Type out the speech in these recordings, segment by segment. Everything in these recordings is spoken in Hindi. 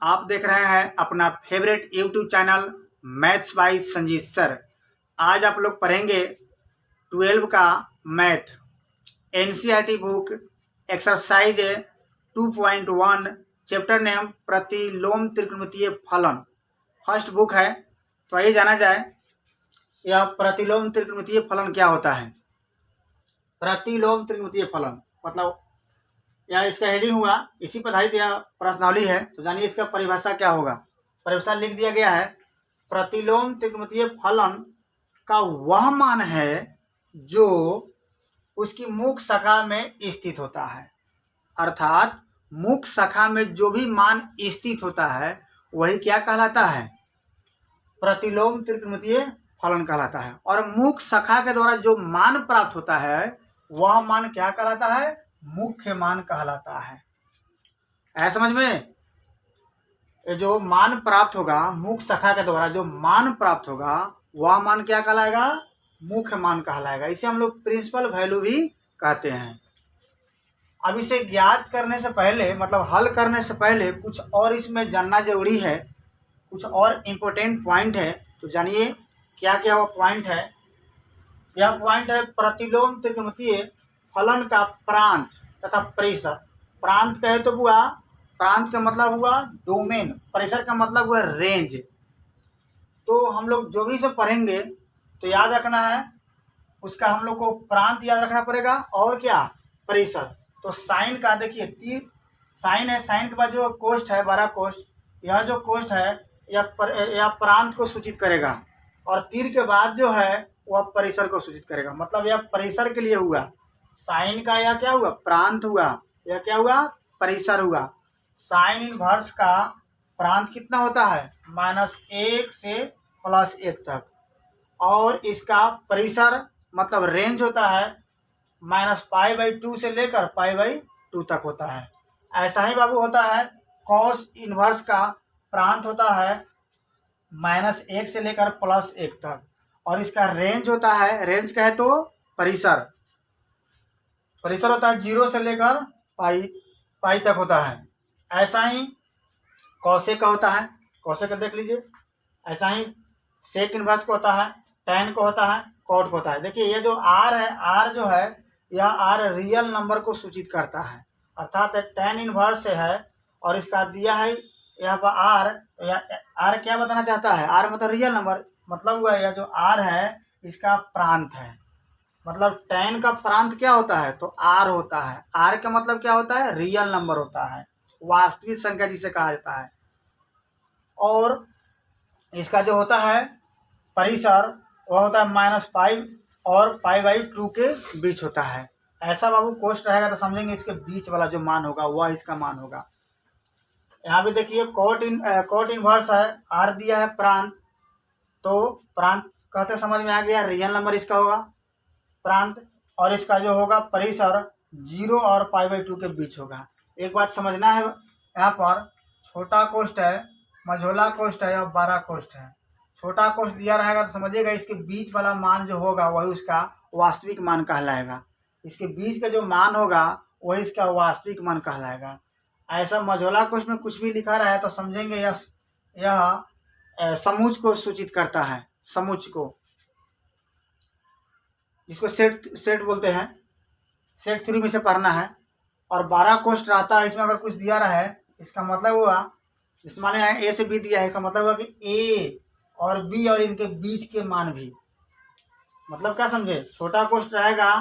आप देख रहे हैं अपना favourite YouTube channel maths by Sanjeet sir. आज आप लोग पढ़ेंगे 12 का math NCERT book exercise 2.1 chapter name प्रतिलोम त्रिकोणमितीय फलन फर्स्ट बुक है। तो आइए जाना जाए यह प्रतिलोम त्रिकोणमितीय फलन क्या होता है। प्रतिलोम त्रिकोणमितीय फलन मतलब या इसका हेडिंग हुआ, इसी पर आधारित यह प्रश्नावली है। तो जानिए इसका परिभाषा क्या होगा। परिभाषा लिख दिया गया है, प्रतिलोम त्रिकोणमितीय फलन का वह मान है जो उसकी मुख्य शाखा में स्थित होता है। अर्थात मुख्य शाखा में जो भी मान स्थित होता है वही क्या कहलाता है, प्रतिलोम त्रिकोणमितीय फलन कहलाता है। और मुख्य शाखा के द्वारा जो मान प्राप्त होता है वह मान क्या कहलाता है, मुख्य मान कहलाता है। ऐसा समझ में, ये जो मान प्राप्त होगा मुख्य शाखा के द्वारा जो मान प्राप्त होगा वह मान क्या कहलाएगा, मुख्य मान कहलाएगा। इसे हम लोग प्रिंसिपल वैल्यू भी कहते हैं। अब इसे ज्ञात करने से पहले मतलब हल करने से पहले कुछ और इसमें जानना जरूरी है, कुछ और इम्पोर्टेंट पॉइंट है। तो जानिए क्या क्या वो पॉइंट है। यह पॉइंट है, प्रतिलोम त्रिकोणमितीय फलन का प्रांत तथा परिसर। प्रांत कहे तो हुआ, प्रांत का मतलब हुआ डोमेन, परिसर का मतलब हुआ रेंज। तो हम लोग जो भी से पढ़ेंगे तो याद रखना है, उसका हम लोग को प्रांत याद रखना पड़ेगा और क्या, परिसर। तो साइन का देखिए, तीर साइन है, साइन के बाद जो कोष्ठ है, 12 कोष्ठ, यह जो कोष्ठ है यह प्रांत को सूचित करेगा। और तीर के बाद जो है वह परिसर को सूचित करेगा। मतलब यह परिसर के लिए हुआ। साइन का यह क्या हुआ, प्रांत हुआ, यह क्या हुआ, परिसर हुआ। साइन इनवर्स का प्रांत कितना होता है, -1 से +1 तक। और इसका परिसर मतलब रेंज होता है -π/2 से लेकर π/2 तक होता है। ऐसा ही बाबू होता है कॉस इनवर्स का प्रांत होता है -1 से लेकर +1 तक। और इसका रेंज होता है, रेंज कहे तो परिसर, परिसर होता है 0 से लेकर पाई तक होता है। ऐसा ही कौसेक का होता है, कौसेक का देख लीजिए। ऐसा ही सेक इनवर्स को होता है, टैन को होता है, कॉट को होता है। देखिए ये जो आर है, आर जो है यह आर रियल नंबर को सूचित करता है। अर्थात टैन इनवर्स से है और इसका दिया है यहाँ पर आर। आर क्या बताना चाहता है, आर मतलब रियल नंबर, मतलब हुआ यह जो आर है इसका प्रांत है। मतलब टैन का प्रांत क्या होता है, तो आर होता है। आर का मतलब क्या होता है, रियल नंबर होता है, वास्तविक संख्या जिसे कहा जाता है। और इसका जो होता है परिसर वह होता है -π और π/2 के बीच होता है। ऐसा बाबू कोष्ठ रहेगा तो समझेंगे इसके बीच वाला जो मान होगा वह इसका मान होगा। यहाँ भी देखिए कोट इनवर्स है, आर दिया है प्रांत, तो प्रांत कहते समझ में आ गया, रियल नंबर इसका होगा प्रांत। और इसका जो होगा परिसर 0 और π/2 के बीच होगा। एक बात समझना है, यहाँ पर छोटा कोष्ठ है, मझोला कोष्ठ है और 12 कोष्ठ है। छोटा कोष्ठ दिया रहेगा तो समझिएगा इसके बीच वाला मान जो होगा वही उसका वास्तविक मान कहलाएगा। इसके बीच का जो मान होगा वही इसका वास्तविक मान कहलाएगा। ऐसा मझोला कोष्ठ में कुछ भी लिखा रहा है तो समझेंगे यह समूच को सूचित करता है, समूच को, जिसको सेट बोलते हैं। सेट 3 में से पढ़ना है। और 12 कोष्ठ रहता है, इसमें अगर कुछ दिया रहा है इसका मतलब हुआ, जिस माने यहाँ ए से बी दिया है, इसका मतलब हुआ कि ए और बी और इनके बीच के मान भी, मतलब क्या समझे, छोटा कोष्ठ रहेगा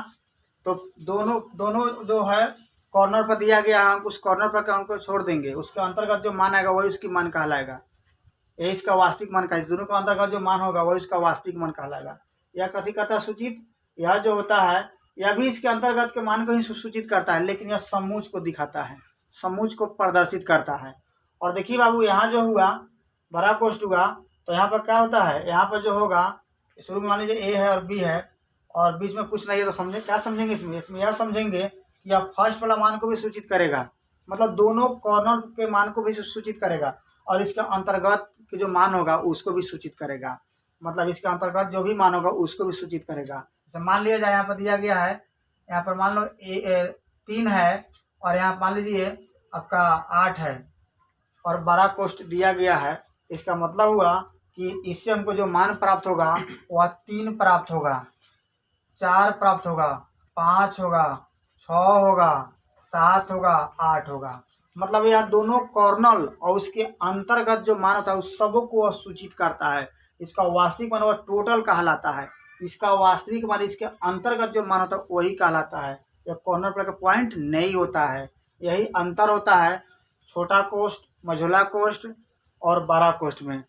तो दोनों जो है कॉर्नर पर दिया गया है, उस कॉर्नर पर अंक को छोड़ देंगे, उसके अंतर्गत जो मान आएगा वही उसकी मान कहलाएगा। ये इसका वास्तविक मान का, इस दोनों का अंतर्गत जो मान होगा वही उसका वास्तविक मान कहलाएगा। यह कथी करता है, सूचित, यह जो होता है यह भी इसके अंतर्गत के मान को ही सूचित करता है, लेकिन यह समूच को दिखाता है, समूच को प्रदर्शित करता है। और देखिए बाबू यहाँ जो हुआ बड़ा कोष्ठ हुआ तो यहाँ पर क्या होता है, यहाँ पर जो होगा शुरू में मान लीजिए ए है और बी है और बीच में कुछ नहीं है, तो समझे क्या समझेंगे इसमें यह समझेंगे कि यह फर्स्ट वाला मान को भी सूचित करेगा, मतलब दोनों कॉर्नर के मान को भी सूचित करेगा और इसके अंतर्गत के जो मान होगा उसको भी सूचित करेगा। मतलब इसके अंतर्गत जो भी मान होगा उसको भी सूचित करेगा। जैसे मान लिया जाए यहाँ पर दिया गया है, यहाँ पर मान लो 3 है और यहाँ मान लीजिए आपका 8 है और 12 कोष्ठ दिया गया है। इसका मतलब हुआ कि इससे हमको जो मान प्राप्त होगा वह 3 प्राप्त होगा, 4 प्राप्त होगा, 5 होगा, 6 होगा, 7 होगा, 8 होगा। मतलब यह दोनों कॉर्नल और उसके अंतर्गत जो मान होता है उस सबों को सूचित करता है। इसका वास्तविक मान वह टोटल कहलाता है। इसका वास्तविक मान इसके अंतर्गत जो मान होता है वही कहलाता है। यह कॉर्नर पर का पॉइंट नहीं होता है। यही अंतर होता है छोटा कोष्ठ, मझोला कोष्ठ और बड़ा कोष्ठ में।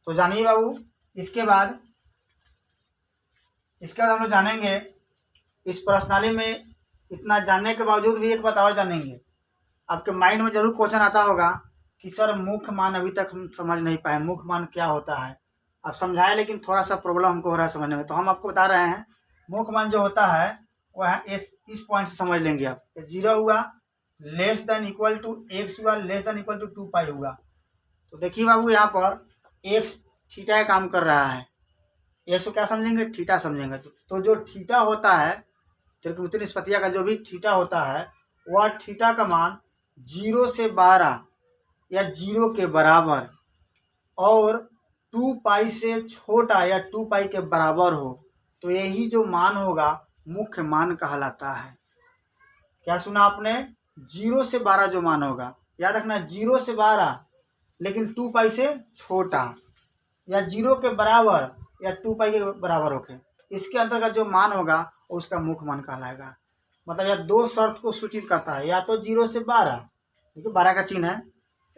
तो जानिए बाबू, इसके बाद हम लोग जानेंगे इस प्रश्नावली में। इतना जानने के बावजूद भी एक बात और जानेंगे। आपके माइंड में जरूर क्वेश्चन आता होगा कि सर मुख्य मान अभी तक हम समझ नहीं पाए, मुख्य मान क्या होता है। आप समझाए लेकिन थोड़ा सा प्रॉब्लम हमको हो रहा है समझने में। तो हम आपको बता रहे हैं मुख्य मान जो होता है वह इस पॉइंट से समझ लेंगे आप। 0 हुआ, less than equal to x हुआ, less than equal to 2 pi हुआ। तो देखिए बाबू, यहाँ पर x थीटा काम कर रहा है। x को क्या समझेंगे? थीटा समझेंगे। तो जो थीटा होता है, त्रिकोणमितीय निष्पत्तियां का जो भी थीटा होता है वह थीटा का मान 0 से 12 या 0 के बराबर और 2 पाई से छोटा या 2 पाई के बराबर हो, तो यही जो मान होगा मुख्य मान कहलाता है। क्या सुना आपने? 0 से 12 जो मान होगा, याद रखना 0 से 12 लेकिन 2 पाई से छोटा या 0 के बराबर या 2 पाई के बराबर होके, इसके अंतर्गत जो मान होगा उसका मुख्य मान कहलाएगा। मतलब यह 2 शर्त को सूचित करता है, या तो 0 से 12, देखिए 12 का चिन्ह है,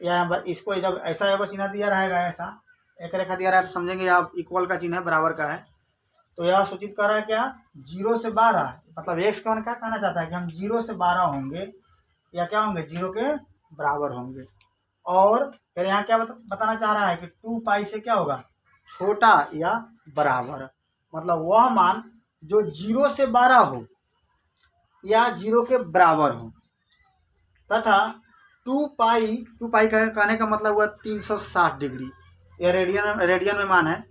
या इसको जब ऐसा एगो चिन्ह दिया रहेगा, ऐसा एक रेखा दिया रहा है तो समझेंगे आप इक्वल का चिन्ह है, बराबर का है। तो यह सूचित कर रहा है क्या? 0 से 12, मतलब x का मान क्या कहना चाहता है कि हम 0 से 12 होंगे या क्या होंगे? 0 के बराबर होंगे। और फिर यहाँ क्या बताना चाह रहा है कि 2 पाई से क्या होगा? छोटा या बराबर। मतलब वह मान जो 0 से 12 हो या 0 के बराबर हो, तथा 2 पाई कहने का मतलब हुआ 360 डिग्री, यह रेडियन में मान है।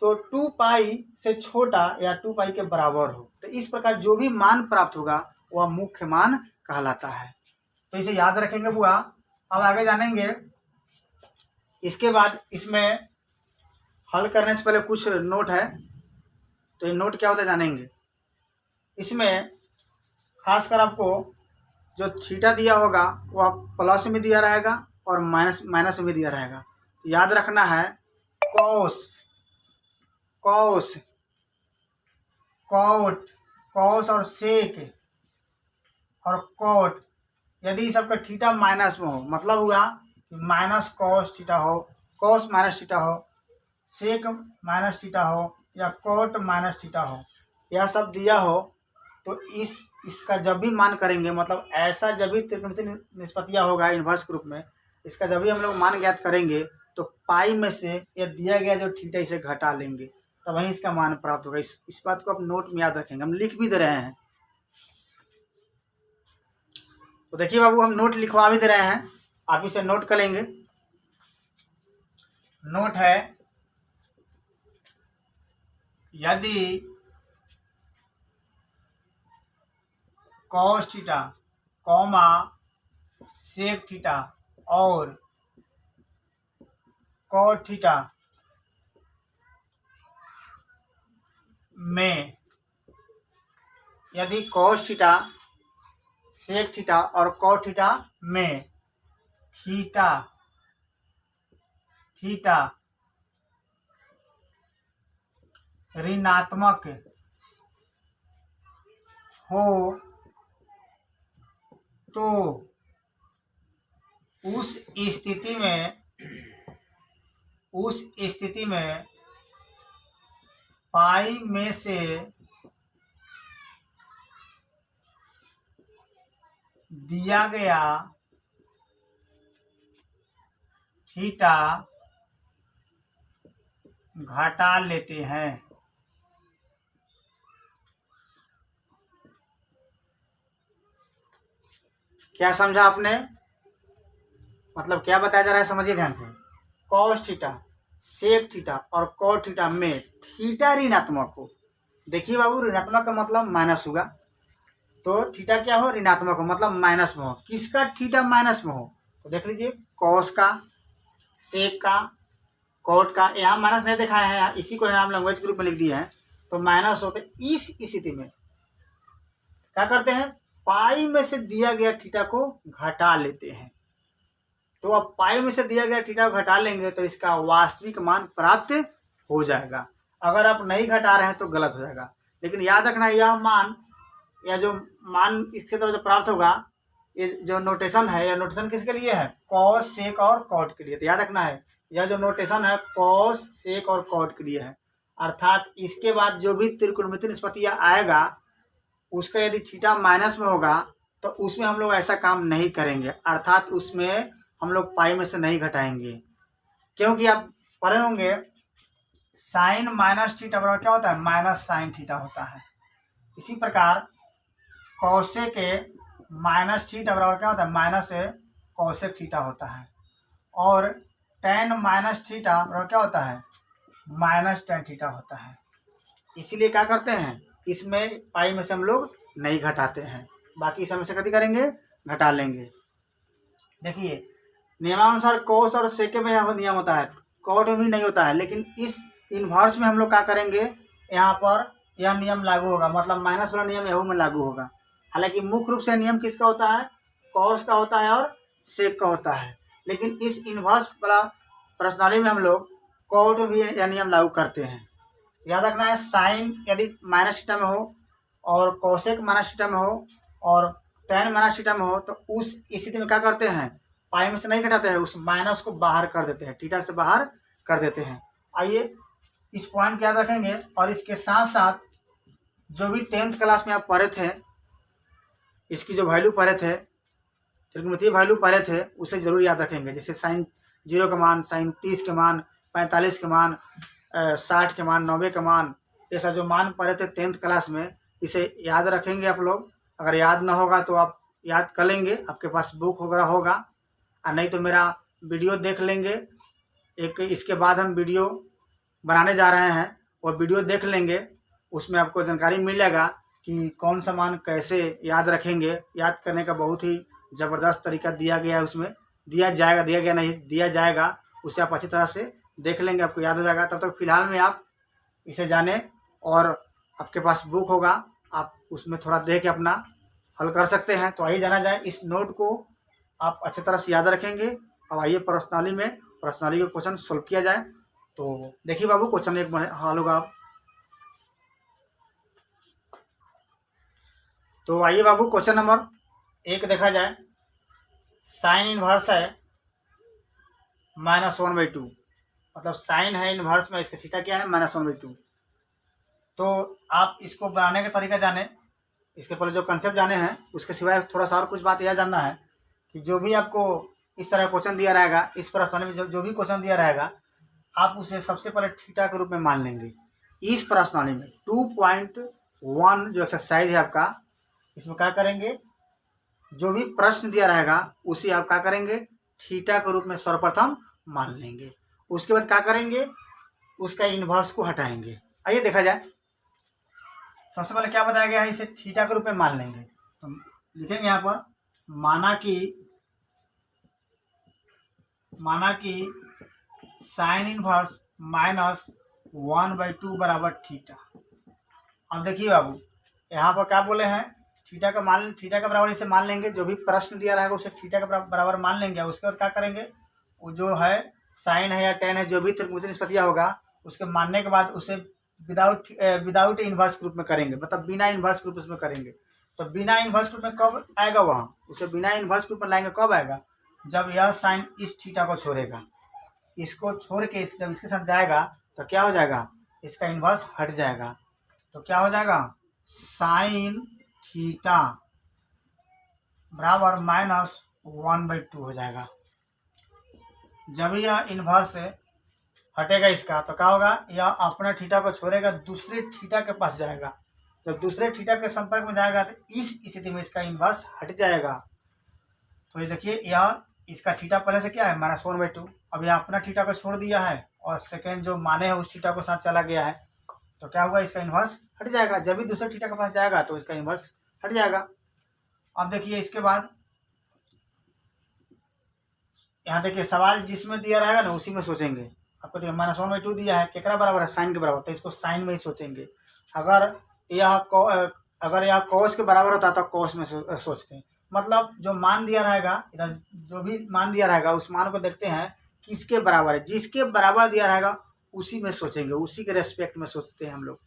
तो 2 पाई से छोटा या 2 पाई के बराबर हो, तो इस प्रकार जो भी मान प्राप्त होगा वह मुख्य मान कहलाता है। तो इसे याद रखेंगे बुआ। अब आगे जानेंगे। इसके बाद इसमें हल करने से पहले कुछ नोट है, तो ये नोट क्या होता है जानेंगे। इसमें खासकर आपको जो थीटा दिया होगा वह प्लस में दिया रहेगा और माइनस में दिया रहेगा। तो याद रखना है कॉस, कॉस और सेक और कॉट, यदि सबका थीटा माइनस में हो, मतलब हुआ कि माइनस कॉस थीटा हो, कॉस माइनस थीटा हो, सेक माइनस थीटा हो या कॉट माइनस थीटा हो, यह सब दिया हो, तो इसका जब भी मान करेंगे, मतलब ऐसा जब भी त्रिकोणमितीय निष्पत्तियां होगा इन्वर्स ग्रुप में, इसका जब भी हम लोग मान ज्ञात करेंगे तो पाई में से यह दिया गया जो थीटा इसे घटा लेंगे, तब वहीं इसका मान प्राप्त होगा। इस बात को आप नोट में याद रखेंगे, हम लिख भी दे रहे हैं। तो देखिए बाबू, हम नोट लिखवा भी दे रहे हैं, आप इसे नोट कर लेंगे। नोट है, यदि cos theta comma sec theta और कॉट थीटा में, यदि कॉस थीटा सेक थीटा और कॉट थीटा में थीटा ऋणात्मक हो तो उस स्थिति में पाई में से दिया गया थीटा घटा लेते हैं। क्या समझा आपने? मतलब क्या बताया जा रहा है, समझिए ध्यान से। कॉस थीटा सेक थीटा और कॉट थीटा में थीटा ऋणात्मक हो। देखिए बाबू, ऋणात्मक का मतलब माइनस होगा, तो थीटा क्या हो? ऋणात्मक हो, मतलब माइनस में हो। किसका थीटा माइनस में हो? तो देख लीजिए कॉस का, सेक का, कॉट का, यहाँ माइनस नहीं दिखाया है, इसी को हम लैंग्वेज ग्रुप में लिख दिए हैं। तो माइनस होते इस स्थिति में क्या करते हैं, पाई में से दिया गया थीटा को घटा लेते हैं। तो अब पाई में से दिया गया थीटा को घटा लेंगे तो इसका वास्तविक मान प्राप्त हो जाएगा। अगर आप नहीं घटा रहे हैं तो गलत हो जाएगा। लेकिन याद रखना यह मान या जो मान इसके तरफ जो प्राप्त होगा, ये जो नोटेशन है, यह नोटेशन किसके लिए है, कॉस, सेक और कॉट के लिए। तो याद रखना है यह जो नोटेशन है कॉस, सेक और कॉट के लिए है। अर्थात इसके बाद जो भी त्रिकोणमितीय निष्पत्ति आएगा उसका यदि थीटा माइनस में होगा तो उसमें हम लोग ऐसा काम नहीं करेंगे, अर्थात उसमें हम लोग पाई में से नहीं घटाएंगे। क्योंकि आप पढ़े होंगे साइन माइनस थीटा बराबर क्या होता है, माइनस साइन थीटा होता है। इसी प्रकार कौशेक के माइनस थीटा बराबर क्या होता है, माइनस कौशेक थीटा होता है। और टेन माइनस थीटा बराबर क्या होता है, माइनस टेन थीटा होता है। इसीलिए क्या करते हैं, इसमें पाई में से हम लोग नहीं घटाते हैं, बाकी समय से कभी करेंगे, घटा लेंगे। देखिए नियमानुसार कोस और सेके में यहाँ नियम होता है, कॉट में भी नहीं होता है, लेकिन इस इन्वर्स में हम लोग क्या करेंगे, यहाँ पर यह नियम लागू होगा, मतलब माइनस वाला नियम यहू में लागू होगा। हालांकि मुख्य रूप से नियम किसका होता है, कॉस का होता है और सेक का होता है। लेकिन इस इन्वर्स वाला प्रश्नावली में हम लोग कॉट भी यह नियम लागू करते हैं। याद रखना है साइन यदि माइनस थीटा में हो और कोसेक माइनस थीटा में हो और टेन माइनस थीटा में हो तो उस स्थिति में क्या करते हैं, पाई में से नहीं घटाते हैं, उस माइनस को बाहर कर देते हैं, थीटा से बाहर कर देते हैं। आइए इस पॉइंट को याद रखेंगे। और इसके साथ साथ जो भी 10th क्लास में आप पढ़े थे, इसकी जो वैल्यू पढ़े थे, त्रिकोणमितीय वैल्यू पढ़े थे, उसे जरूर याद रखेंगे। जैसे साइन 0 के मान, साइन 30 के मान, 45 के मान, 60 के मान, 90 के मान, ऐसा जो मान पढ़े थे 10th क्लास में, इसे याद रखेंगे आप लोग। अगर याद ना होगा तो आप याद कर लेंगे, आपके पास बुक वगैरह होगा, और नहीं तो मेरा वीडियो देख लेंगे। एक इसके बाद हम वीडियो बनाने जा रहे हैं और वीडियो देख लेंगे, उसमें आपको जानकारी मिलेगा कि कौन सा मान कैसे याद रखेंगे। याद करने का बहुत ही ज़बरदस्त तरीका दिया गया है, उसमें दिया जाएगा, दिया गया नहीं, दिया जाएगा, उसे आप अच्छी तरह से देख लेंगे, आपको याद हो जाएगा। तब तक फिलहाल में आप इसे जाने और आपके पास बुक होगा, आप उसमें थोड़ा देख के अपना हल कर सकते हैं। तो आइए जाना जाए, इस नोट को आप अच्छी तरह से याद रखेंगे। अब आइए प्रश्नावली का क्वेश्चन सोल्व किया जाए। तो देखिए बाबू, क्वेश्चन एक हल होगा। आप तो आइए बाबू, क्वेश्चन नंबर 1 देखा जाए। साइन इनवर्स है -1/2, मतलब साइन है इनवर्स में, इसका थीटा क्या है, -1/2। तो आप इसको बनाने का तरीका जाने, इसके पहले जो कंसेप्ट जाने हैं, उसके सिवाय थोड़ा सा और कुछ बात यह जानना है कि जो भी आपको इस तरह क्वेश्चन दिया रहेगा, इस प्रश्न में जो भी क्वेश्चन दिया रहेगा, आप उसे सबसे पहले थीटा के रूप में मान लेंगे। इस प्रश्नावली में 2.1 जो एक्सरसाइज है आपका, इसमें क्या करेंगे, जो भी प्रश्न दिया रहेगा उसे आप क्या करेंगे, थीटा के रूप में सर्वप्रथम मान लेंगे। उसके बाद क्या करेंगे, उसका इन्वर्स को हटाएंगे। आइए देखा जाए। सबसे पहले क्या बताया गया है, इसे थीटा के रूप में मान लेंगे। तो लिखेंगे यहाँ पर, माना कि साइन इनवर्स -1/2 बराबर थीटा। अब देखिए बाबू, यहाँ पर क्या बोले हैं, थीटा का बराबर इसे मान लेंगे। जो भी प्रश्न दिया रहेगा उसे थीटा के बराबर मान लेंगे। उसके बाद क्या करेंगे, वो जो है साइन है या टेन है, जो भी त्रिकोणमितीय निष्पत्ति होगा, उसके मानने के बाद उसे विदाउट इन्वर्स ग्रुप में करेंगे, मतलब बिना इन्वर्स ग्रुप उसमें करेंगे। तो बिना इन्वर्स ग्रुप में कब आएगा, वहाँ उसे बिना इन्वर्स ग्रुप में लाएंगे कब आएगा, जब यह साइन इस थीटा को छोड़ेगा। इसको छोड़ के जब इसके साथ जाएगा तो क्या हो जाएगा, इसका इन्वर्स हट जाएगा। तो क्या हो जाएगा, साइन थीटा बराबर -1/2 हो जाएगा। जब यह इन्वर्स हटेगा इसका तो क्या होगा, यह अपना थीटा को छोड़ेगा, दूसरे थीटा के पास जाएगा। जब दूसरे थीटा के संपर्क में जाएगा तो इस स्थिति में इसका इन्वर्स हट जाएगा। तो ये देखिए, यह इसका थीटा पहले से क्या है, -1/2। अब यह अपना थीटा को छोड़ दिया है और सेकेंड जो माने है उस थीटा को साथ चला गया है, तो क्या होगा, इसका इन्वर्स हट जाएगा। जब भी दूसरे थीटा के पास जाएगा तो इसका इन्वर्स हट जाएगा। अब देखिए इसके बाद यहाँ देखिए सवाल जिसमें दिया रहेगा ना उसी में सोचेंगे। आपको देखिए -1/2 दिया है, कितना बराबर है, साइन के बराबर, तो इसको साइन में ही सोचेंगे। अगर यह अगर यह कॉस के बराबर होता तो कॉस में सोचते हैं। मतलब जो मान दिया रहेगा, इधर जो भी मान दिया रहेगा उस मान को देखते हैं किसके बराबर है, जिसके बराबर दिया रहेगा उसी में सोचेंगे, उसी के रेस्पेक्ट में सोचते हैं हम लोग।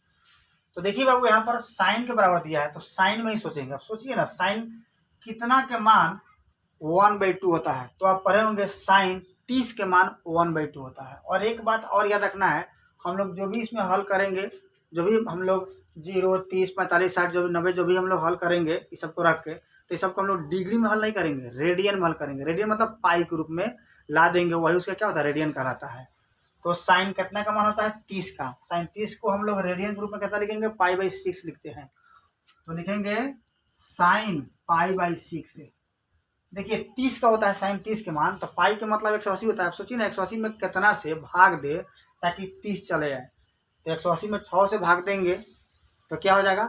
तो देखिए बाबू यहाँ पर साइन के बराबर दिया है तो साइन में ही सोचेंगे। अब सोचिए ना, साइन कितना के मान 1/2 होता है, तो आप पढ़े होंगे साइन 30 के मान 1/2 होता है। और एक बात और याद रखना है, हम लोग जो भी इसमें हल करेंगे, जो भी हम लोग 0, 30, 45, 60, जो भी 90, जो भी हम लोग हल करेंगे इस सबको रख के, तो इस सबको हम लोग डिग्री में हल नहीं करेंगे, रेडियन में हल करेंगे। रेडियन मतलब पाई के रूप में ला देंगे, वही उसका क्या होता है, रेडियन कहलाता है। तो साइन कितना का मान होता है, 30 का। साइन 30 को हम लोग रेडियन के रूप में कैसा लिखेंगे, पाई/6 लिखते हैं। तो लिखेंगे साइन पाई/6। देखिए 30 का होता है साइन 30 के मान, तो पाई के मतलब 180 होता है। आप सोचिए ना 180 में कितना से भाग दे ताकि 30 चले जाए। तो 180 में 6 से भाग देंगे तो क्या हो जाएगा,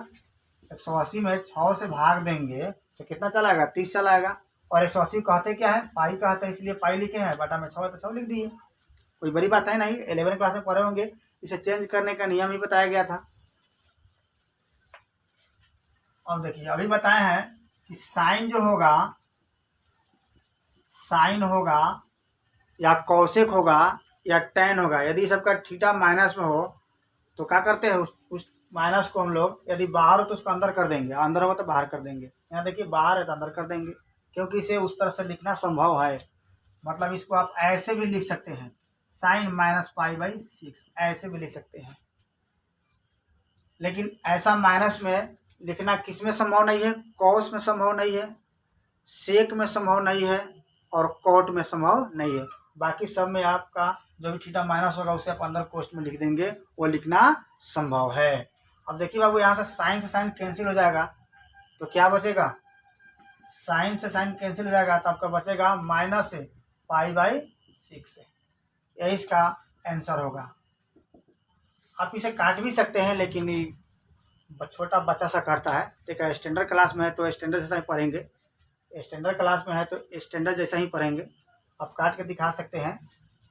180 में 6 से भाग देंगे तो कितना चलाएगा, 30 चलाएगा। और 180 कहते क्या है, पाई कहते हैं, इसलिए पाई लिखे हैं, बटा में 6 तो 6 लिख दिए। कोई बड़ी बात है नहीं, 11 क्लास में पढ़े होंगे। इसे चेंज करने का नियम ही बताया गया था। और देखिए अभी बताए हैं कि साइन जो होगा, साइन होगा या कौशिक होगा या टैन होगा, यदि सबका थीटा माइनस में हो तो क्या करते हैं, उस माइनस को हम लोग यदि बाहर हो तो उसको अंदर कर देंगे, अंदर होगा तो बाहर कर देंगे। यहाँ देखिए बाहर है तो अंदर कर देंगे, क्योंकि इसे उस तरह से लिखना संभव है। मतलब इसको आप ऐसे भी लिख सकते हैं, साइन -पाई/6 ऐसे भी लिख सकते हैं। लेकिन ऐसा माइनस में लिखना किस में संभव नहीं है, कॉस में संभव नहीं है, सेक में संभव नहीं है और कॉट में संभव नहीं है। बाकी सब में आपका जो भी थीटा माइनस होगा उसे आप अंदर कोष्ट में लिख देंगे, वो लिखना संभव है। अब देखिए बाबू यहाँ से साइन कैंसिल हो जाएगा तो क्या बचेगा, साइन से साइन कैंसिल हो जाएगा तो आपका बचेगा -पाई/6। यही इसका आंसर होगा। आप इसे काट भी सकते हैं, लेकिन छोटा बच्चा सा करता है। देखा स्टैंडर्ड क्लास में है तो स्टैंडर्ड जैसा ही पढ़ेंगे, स्टैंडर्ड क्लास में है तो स्टैंडर्ड जैसा ही पढ़ेंगे। आप काट के दिखा सकते हैं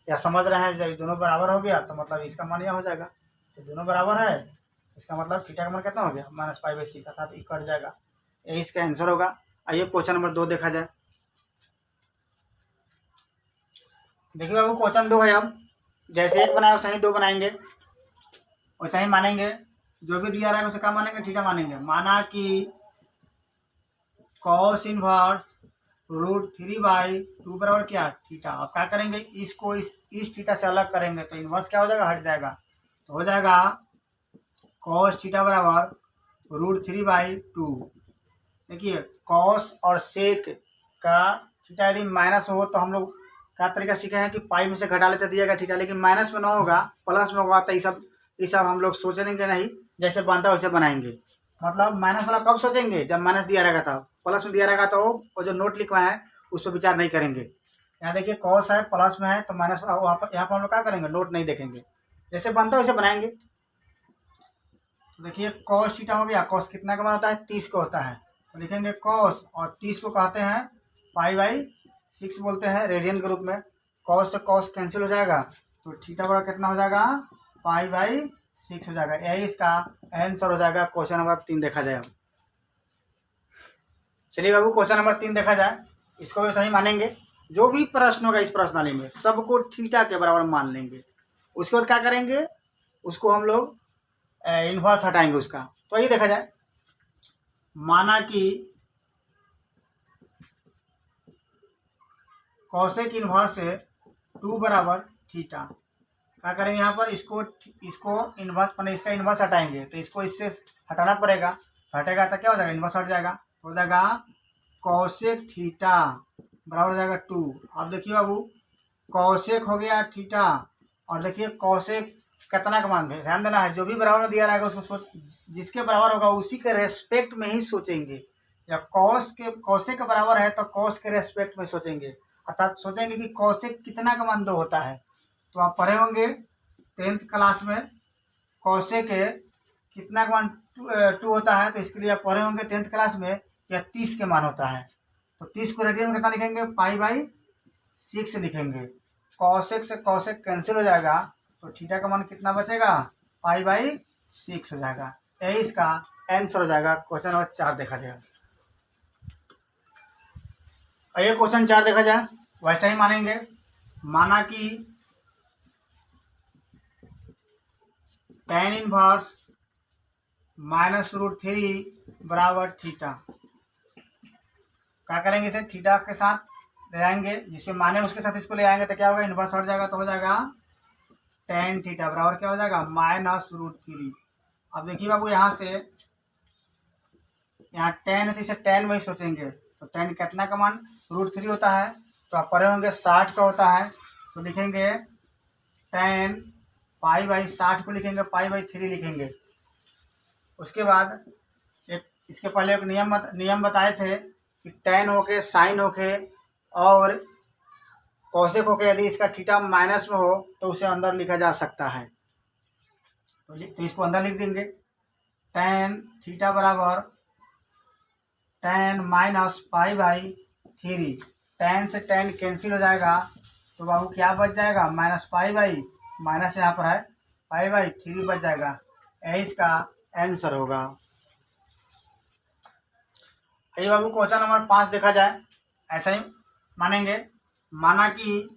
या समझ रहे हैं, जब दोनों बराबर हो गया तो मतलब इसका मान यह हो जाएगा, तो दोनों बराबर है, इसका मतलब थीटा का मान कितना हो गया, -पाई/6, अर्थात ये कट जाएगा। यही इसका आंसर होगा। आइए क्वेश्चन नंबर 2 देखा जाए। देखिए बाबू क्वेश्चन 2 है। अब जैसे 1 बनाए वैसे ही 2 बनाएंगे, वैसा ही मानेंगे। जो भी दिया रहेगा उसे क्या मानेंगे, थीटा मानेंगे। माना कि कॉस इनवर्स √3/2 बराबर क्या, थीटा। अब क्या करेंगे, इसको इस थीटा से अलग करेंगे तो इनवर्स क्या हो जाएगा, हट जाएगा। तो हो जाएगा कॉस थीटा बराबर √3/2। देखिए कॉस और सेक का थीटा यदि माइनस हो तो हम लोग क्या तरीका सीखे हैं कि पाई में से घटा लेते दिएगा थीटा, लेकिन माइनस में ना होगा प्लस में होगा, तो ये सब हम लोग सोचेंगे नहीं, जैसे बनता है वैसे बनाएंगे। मतलब माइनस वाला कब सोचेंगे, जब माइनस दिया रहेगा तब। प्लस में दिया रहेगा तो वो जो नोट लिखवाए हैं उस पर विचार नहीं करेंगे। यहाँ देखिए कॉस है, प्लस में है तो माइनस, यहाँ पर हम लोग क्या करेंगे, नोट नहीं देखेंगे, जैसे बनता है वैसे बनाएंगे। तो देखिए कॉस थीटा हो गया, कॉस कितना का मान होता है, 30 का होता है, तो लिखेंगे कॉस, और 30 को कहते हैं पाई/6 बोलते हैं रेडियन के रूप में। कॉस से कॉस कैंसिल हो जाएगा तो थीटा बड़ा कितना हो जाएगा, पाई/6 हो जाएगा। यही इसका आंसर हो जाएगा। क्वेश्चन नंबर 3 देखा जाए। चलिए बाबू क्वेश्चन नंबर 3 देखा जाए, इसको भी सही मानेंगे। जो भी प्रश्न होगा इस प्रश्नावली में सबको थीटा के बराबर मान लेंगे। उसके बाद क्या करेंगे, उसको हम लोग इन्वर्स हटाएंगे उसका। तो ये देखा जाए, माना कि कॉसेक इन्वर्स से 2 बराबर थीटा। क्या करेंगे यहाँ पर, इसको इन्वर्स, मैंने इसका इन्वर्स हटाएंगे तो इसको इससे हटाना पड़ेगा, हटेगा तो क्या हो जाएगा, इन्वर्स हट जाएगा, तो हो जाएगा कॉसेक थीटा बराबर हो जाएगा 2। अब देखिए बाबू कॉसेक हो गया थीटा, और देखिए कॉसेक कितना का मान है, ध्यान देना है, जो भी बराबर में दिया रहेगा उसको जिसके बराबर होगा उसी के रेस्पेक्ट में ही सोचेंगे। या कॉसेक के बराबर है तो कॉस के रेस्पेक्ट में सोचेंगे, अर्थात सोचेंगे कि कॉसेक कितना का मान 2 होता है। तो आप पढ़े होंगे 10th क्लास में कॉसेक के कितना का मान 2 होता है, तो इसके लिए आप पढ़े होंगे 10th क्लास में या 30 के मान होता है। तो 30 को रेडियन में कितना लिखेंगे, पाई/6। 6 लिखेंगे। कॉसेक से कॉसेक कैंसिल हो जाएगा तो थीटा का मान कितना बचेगा, पाई/6 हो जाएगा। यही इसका आंसर हो जाएगा। क्वेश्चन नंबर 4 देखा जाएगा। ये क्वेश्चन 4 देखा जाए, वैसा ही मानेंगे। माना कि tan इनवर्स -√3 बराबर थीटा। क्या करेंगे, इसे थीटा के साथ ले आएंगे, जिससे माने उसके साथ इसको ले आएंगे तो क्या होगा, इनवर्स हट जाएगा तो हो जाएगा tan थीटा बराबर क्या हो जाएगा, -√3। अब देखिए बाबू, यहाँ से यहाँ tan है तो इसे tan में ही सोचेंगे, तो tan कितना का मान √3 होता है, तो आप पढ़े होंगे 60 का होता है, तो लिखेंगे tan पाई/60 को लिखेंगे पाई/3 लिखेंगे। उसके बाद एक इसके पहले एक नियम बताए थे कि tan होके साइन होके और कॉसेक होके यदि इसका थीटा माइनस में हो तो उसे अंदर लिखा जा सकता है। तो इसको अंदर लिख देंगे, tan थीटा बराबर tan -पाई/3। tan से tan कैंसिल हो जाएगा तो बाबू क्या बच जाएगा, -पाई/, माइनस यहाँ पर है पाई/3 बच जाएगा। यही इसका आंसर होगा। ये बाबू क्वेश्चन नंबर 5 देखा जाए, ऐसा ही मानेंगे। माना कि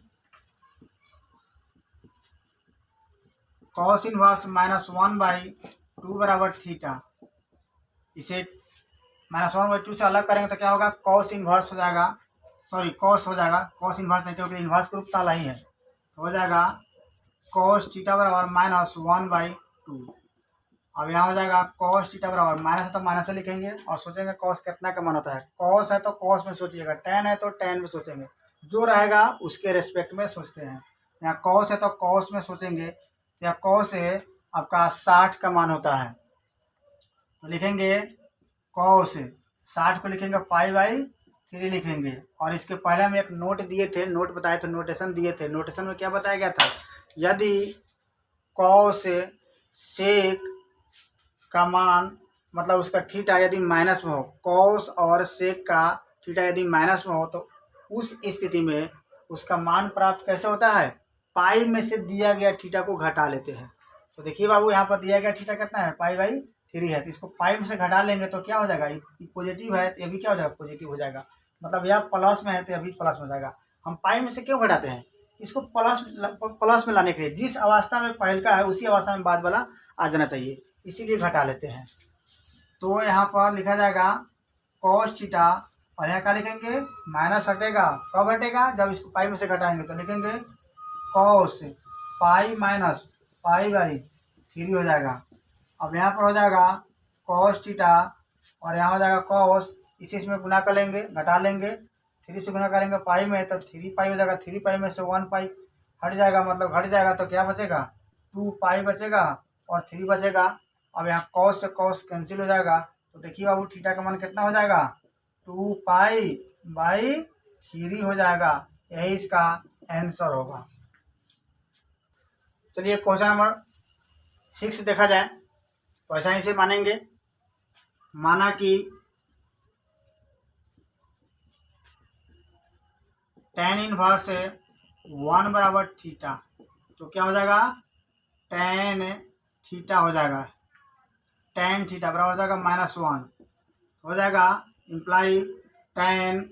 cos इनवर्स -1/2 बराबर थीटा। इसे -1/2 से अलग करेंगे तो क्या होगा, cos इनवर्स हो जाएगा, सॉरी cos हो जाएगा, cos इनवर्स नहीं, क्योंकि इनवर्स का रूप ताला ही है, तो हो जाएगा cos थीटा बराबर -1/2। अब यहाँ हो जाएगा cos थीटा बराबर, माइनस है तो माइनस से लिखेंगे और सोचेंगे cos कितना का मान होता है। cos है तो cos में सोचिएगा, tan है तो tan में सोचेंगे, जो रहेगा उसके रेस्पेक्ट में सोचते हैं। यहाँ cos है तो cos में सोचेंगे, या cos से आपका 60 का मान होता है, तो लिखेंगे cos 60 को लिखेंगे पाई/3 लिखेंगे। और इसके पहले हम एक नोट दिए थे, नोट बताए थे, नोटेशन दिए थे। नोटेशन में क्या बताया गया था, यदि cos सेक का मान मतलब उसका थीटा यदि माइनस में हो, कॉस और सेक का थीटा यदि माइनस में हो, तो उस स्थिति में उसका मान प्राप्त कैसे होता है, पाई में से दिया गया थीटा को घटा लेते हैं। तो देखिए बाबू, यहाँ पर दिया गया थीटा कितना है, पाई/3 है, तो इसको पाई में से घटा लेंगे तो क्या हो जाएगा, ये पॉजिटिव है तो ये भी क्या हो जाएगा, पॉजिटिव हो जाएगा। मतलब यह प्लस में है तो अभी प्लस में हो जाएगा। हम पाई में से क्यों घटाते हैं, इसको प्लस में लाने के लिए, जिस अवस्था में पहल का है उसी अवस्था में बाद वाला आ जाना चाहिए, इसीलिए घटा लेते हैं। तो यहाँ पर लिखा जाएगा cos थीटा, और यहाँ क्या लिखेंगे, माइनस हटेगा, कब हटेगा, जब इसको पाई में से घटाएंगे, तो लिखेंगे cos पाई माइनस पाई/3 हो जाएगा। अब यहाँ पर हो जाएगा cos थीटा और यहाँ हो जाएगा cos, इसी इसमें गुना कर लेंगे, घटा लेंगे, 3 से गुना करेंगे पाई में तो 3 पाई हो जाएगा, 3 पाई में से 1 पाई हट जाएगा, मतलब घट जाएगा तो क्या बचेगा, 2 पाई बचेगा और 3 बचेगा। अब यहाँ cos से cos कैंसिल हो जाएगा, तो देखिए बाबू थीटा का मान कितना हो जाएगा, 2 पाई/3 हो जाएगा। यही इसका आंसर होगा। चलिए क्वेश्चन नंबर 6 देखा जाए, तो ऐसा इसे मानेंगे। माना कि tan इनवर्स 1 बराबर थीटा, तो क्या हो जाएगा, tan थीटा हो जाएगा, tan थीटा बराबर हो जाएगा -1 हो जाएगा, इम्प्लाई tan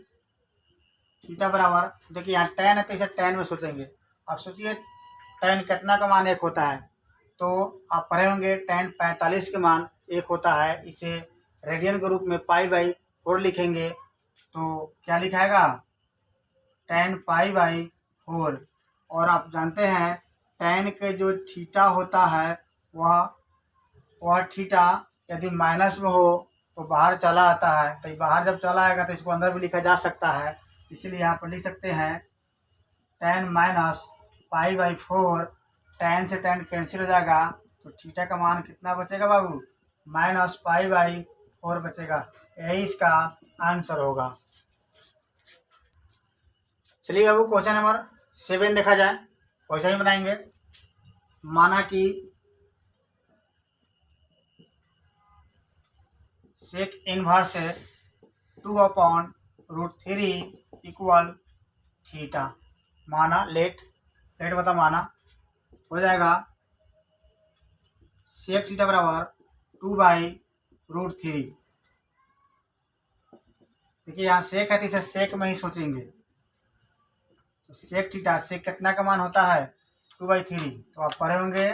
थीटा बराबर, देखिए यहाँ tan है तो इसे tan में सोचेंगे। अब सोचिए tan कितना का मान 1 होता है, तो आप पढ़े होंगे tan 45 के मान 1 होता है, इसे रेडियन के रूप में पाई/4 लिखेंगे, तो क्या लिखाएगा, tan पाई/4। और आप जानते हैं tan के जो थीटा होता है वह थीटा यदि माइनस में हो तो बाहर चला आता है, तो बाहर जब चला आएगा तो इसको अंदर भी लिखा जा सकता है, इसीलिए यहाँ पर लिख सकते हैं tan -पाई/4। tan से tan कैंसिल हो जाएगा तो थीटा का मान कितना बचेगा बाबू, -पाई/4 बचेगा। यही इसका आंसर होगा। चलिए बाबू क्वेश्चन नंबर 7 देखा जाए, वैसा ही बनाएंगे। माना कि सेक इनवर्स 2/√3 इक्वल थीटा। माना लेट मतलब माना हो जाएगा सेक थीटा बराबर 2/√3। देखिए यहाँ सेक है तो इसे सेक में ही सोचेंगे। तो सेक थीटा सेक कितना का मान होता है 2/3। तो आप पढ़े होंगे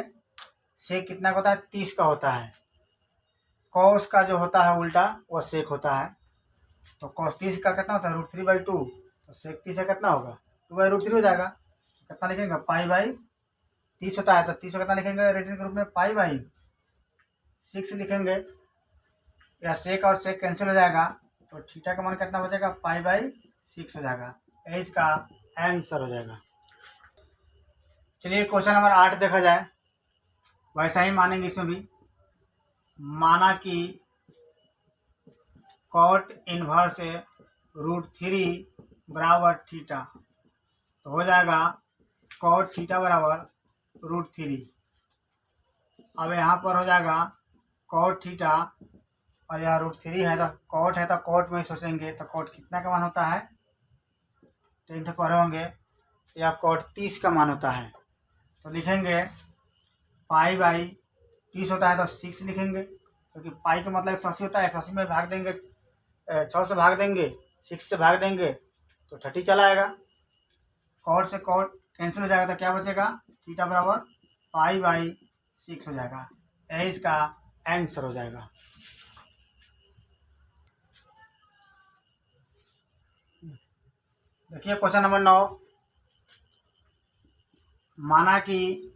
सेक कितना का होता है 30 का होता है। कॉस का जो होता है उल्टा वो सेक होता है। तो कॉस 30 का कितना होता है √3/2। तो सेक 30 का कितना होगा 2/√3 हो जाएगा। कितना लिखेंगे पाई/30 होता है। तो 30 कितना लिखेंगे रेडियन के रूप में पाई/6 लिखेंगे। या सेक और सेक कैंसिल हो जाएगा तो थीटा का मान कितना बचेगा पाई/6 हो जाएगा। ये इसका आंसर हो जाएगा। चलिए क्वेश्चन नंबर 8 देखा जाए। वैसा ही मानेंगे इसमें भी। माना कि कॉट इनवर्स √3 बराबर थीटा। तो हो जाएगा कॉट थीटा बराबर √3। अब यहाँ पर हो जाएगा कॉट थीटा और यहाँ √3 है तो कॉट में सोचेंगे। तो कॉट कितना का मान होता है 10th पढ़े होंगे। या कॉट 30 का मान होता है। तो लिखेंगे पाई/30 होता है तो 6 लिखेंगे, क्योंकि पाई का मतलब 180 होता है। 180 में भाग देंगे 6 से भाग देंगे 6 से भाग देंगे तो 30 चला आएगा। कॉट से कॉट कैंसिल हो जाएगा तो क्या बचेगा थीटा बराबर पाई/6 हो जाएगा। यही इसका आंसर हो जाएगा। देखिए क्वेश्चन नंबर 9। माना कि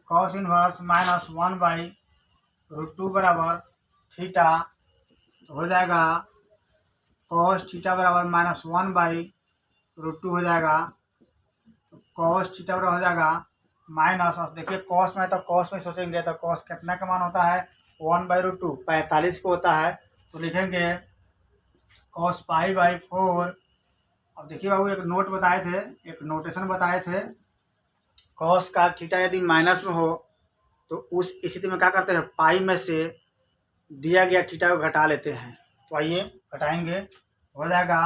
कॉस इनवर्स -1/√2 बराबर थीटा। तो हो जाएगा कॉस थीटा बराबर -1/√2 हो जाएगा। कॉस थीटा बराबर हो जाएगा माइनस। अब देखिए कॉस में तो कॉस में सोचेंगे तो कॉस कितना का मान होता है 1/√2 45 को होता है। तो लिखेंगे कॉस पाई/4। अब देखिए बाबू एक नोट बताए थे, एक नोटेशन बताए थे। कॉस का थीटा यदि माइनस में हो तो उस स्थिति में क्या करते हैं पाई में से दिया गया थीटा को घटा लेते हैं। तो आइए घटाएंगे। हो जाएगा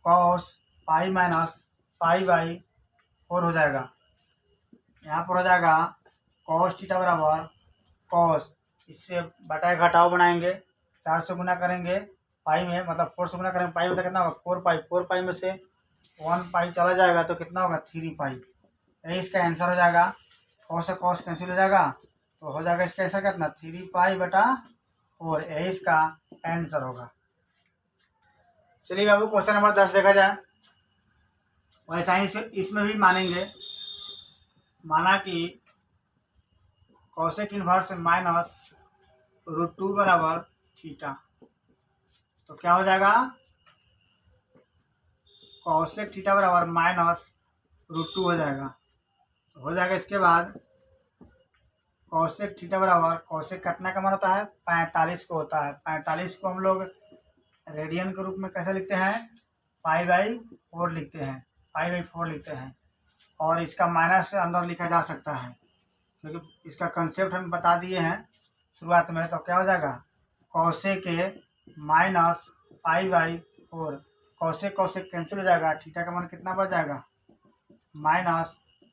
कॉस पाई माइनस पाई/4 हो जाएगा। यहाँ पर हो जाएगा कॉस थीटा बराबर कॉस, इससे बटाए घटाओ बनाएंगे 4 से गुना करेंगे पाई में, मतलब 4 से गुना करेंगे पाई में तो कितना होगा 4 पाई में से 1 पाई चला जाएगा तो कितना होगा 3 पाई। यही इसका आंसर हो जाएगा। कॉस से कॉस कैंसिल हो जाएगा तो हो जाएगा इसका आंसर कितना 3 पाई/4। यही इसका आंसर होगा। चलिए बाबू क्वेश्चन नंबर 10 देखा जाए। वैसा ही इसमें भी मानेंगे। माना कि कॉसेक इनवर्स -√2 बराबर थीटा। तो क्या हो जाएगा कॉसेक थीटा बराबर -√2 हो जाएगा। तो हो जाएगा इसके बाद कॉसेक थीटा बराबर कॉसेक कितना का मान होता है 45 को होता है। 45 को हम लोग रेडियन के रूप में कैसे लिखते हैं पाई/4 लिखते हैं। पाई/4 लिखते हैं और इसका माइनस से अंदर लिखा जा सकता है, क्योंकि इसका कंसेप्ट हम बता दिए हैं शुरुआत में। तो क्या हो जाएगा कॉसेक माइनस पाई/4। कॉसेक कॉसेक कैंसिल हो जाएगा। थीटा का मान कितना बच जाएगा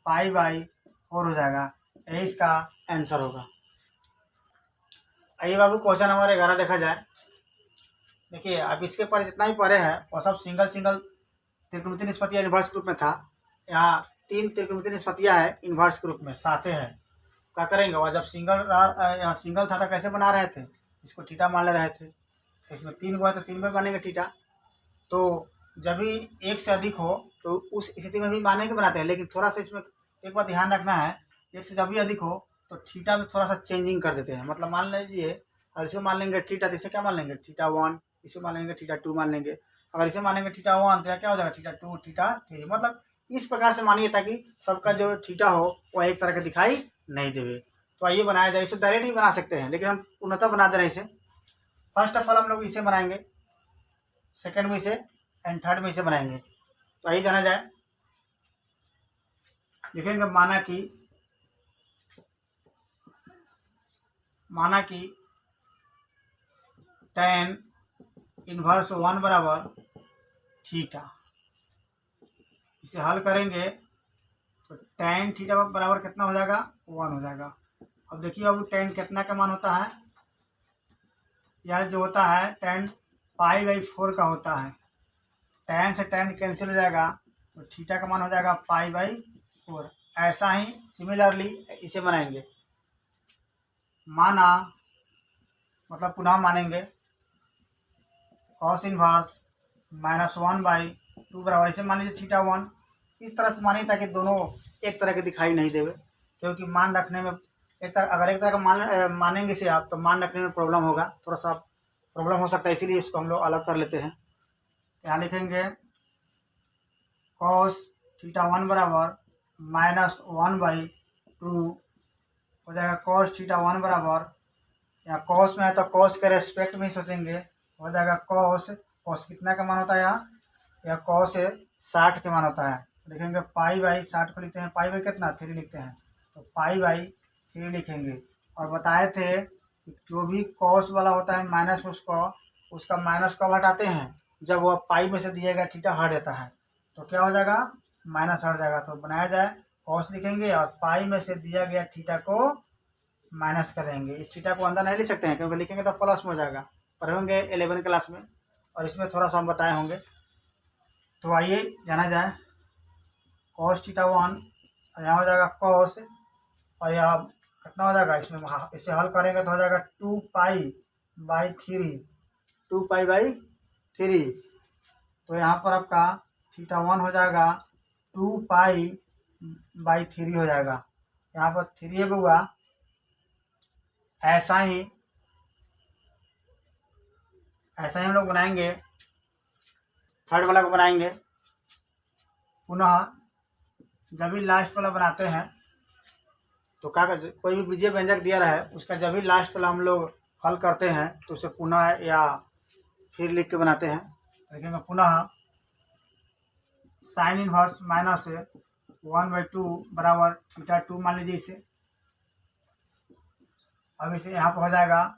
-पाई/4 हो जाएगा। यही इसका आंसर होगा। आइए बाबू क्वेश्चन नंबर 11 देखा जाए। देखिए अब इसके पर जितना भी पढ़े हैं वो सब सिंगल त्रिकोणमितीय निष्पत्तियां इन्वर्स ग्रुप में था। यहाँ 3 त्रिकोणमितीय निष्पत्तियां है इन्वर्स ग्रुप में साथे है। क्या करेंगे और जब यहाँ सिंगल था तो कैसे बना रहे थे इसको थीटा मान ले रहे थे। तो इसमें 3 को है तो 3 में बनेंगे थीटा। तो जब भी एक से अधिक हो तो उस स्थिति में भी माने के बनाते हैं, लेकिन थोड़ा सा इसमें एक बात ध्यान रखना है, एक से जब भी अधिक हो तो थीटा में थोड़ा सा चेंजिंग कर देते हैं। मतलब मान लीजिए अगर इसे मान लेंगे थीटा तो इसे क्या मान लेंगे θ1, इसे मान लेंगे θ2 मान लेंगे। अगर इसे मानेंगे θ1 तो क्या हो जाएगा θ2 θ3। मतलब इस प्रकार से मानिए ताकि सबका जो थीटा हो वह एक तरह का दिखाई नहीं देवे। तो आइए बनाया जाए। इसे डायरेक्ट ही बना सकते हैं लेकिन हम पूर्णतः बना दे रहे हैं इसे। फर्स्ट ऑफ ऑल हम लोग इसे बनाएंगे, सेकेंड में इसे एंड थर्ड में इसे बनाएंगे। तो आइए जाना जाए। लिखेंगे माना कि tan 1 बराबर थीटा। इसे हल करेंगे तो tan थीटा बराबर कितना हो जाएगा, 1 हो जाएगा। अब देखिए बाबू tan कितना का मान होता है, यह जो होता है tan π/4 का होता है। tan से tan कैंसिल हो जाएगा तो थीटा का मान हो जाएगा π/4। ऐसा ही सिमिलरली इसे बनाएंगे, माना मतलब पुनः मानेंगे cos इनवर्स -1/2 बराबर, इसे मान लीजिए θ1। इस तरह से मानिए ताकि दोनों एक तरह के दिखाई नहीं देवे, क्योंकि मान रखने में अगर एक तरह का मानेंगे से आप तो मान रखने में प्रॉब्लम होगा, थोड़ा सा प्रॉब्लम हो सकता है, इसीलिए इसको हम लोग अलग कर लेते हैं। यहाँ लिखेंगे cos θ1 बराबर -1/2 हो जाएगा। cos θ1 बराबर, यहाँ cos में है तो cos के रेस्पेक्ट में ही सोचेंगे, हो जाएगा cos कितना का मान होता है यहाँ cos 60 के मान होता है। लिखेंगे π/60 को लिखते हैं, π/ कितना 3 लिखते हैं, तो π/3 लिखेंगे। और बताए थे कि जो भी cos वाला होता है माइनस में उसका माइनस कब हटाते हैं, जब वह पाई में से दिया गया थीटा हट जाता है तो क्या हो जाएगा, माइनस हट जाएगा। तो बनाया जाए cos लिखेंगे और पाई में से दिया गया थीटा को माइनस करेंगे। इस थीटा को अंदर नहीं लिख सकते हैं क्योंकि लिखेंगे तो प्लस में हो जाएगा, पढ़े होंगे 11 क्लास में, और इसमें थोड़ा सा हम बताए होंगे। तो आइए जाना जाए cos θ1, यहाँ हो जाएगा cos, और यहाँ कितना हो जाएगा, इसमें इसे हल करेंगे तो हो जाएगा 2π/3, 2π/3। तो यहाँ पर आपका θ1 हो जाएगा 2π/3 हो जाएगा, यहाँ पर 3 है बउआ। ऐसा ही हम लोग बनाएंगे, थर्ड वाला को बनाएंगे। पुनः जब भी लास्ट वाला बनाते हैं तो क्या कर, कोई भी बीजीय व्यंजक दिया रहे उसका जब भी लास्ट वाला हम लोग हल करते हैं तो उसे पुनः या फिर लिख के बनाते हैं। देखेंगे पुनः साइन इनवर्स -1/2 बराबर θ2 मान लीजिए इसे। अब इसे यहाँ पर हो जाएगा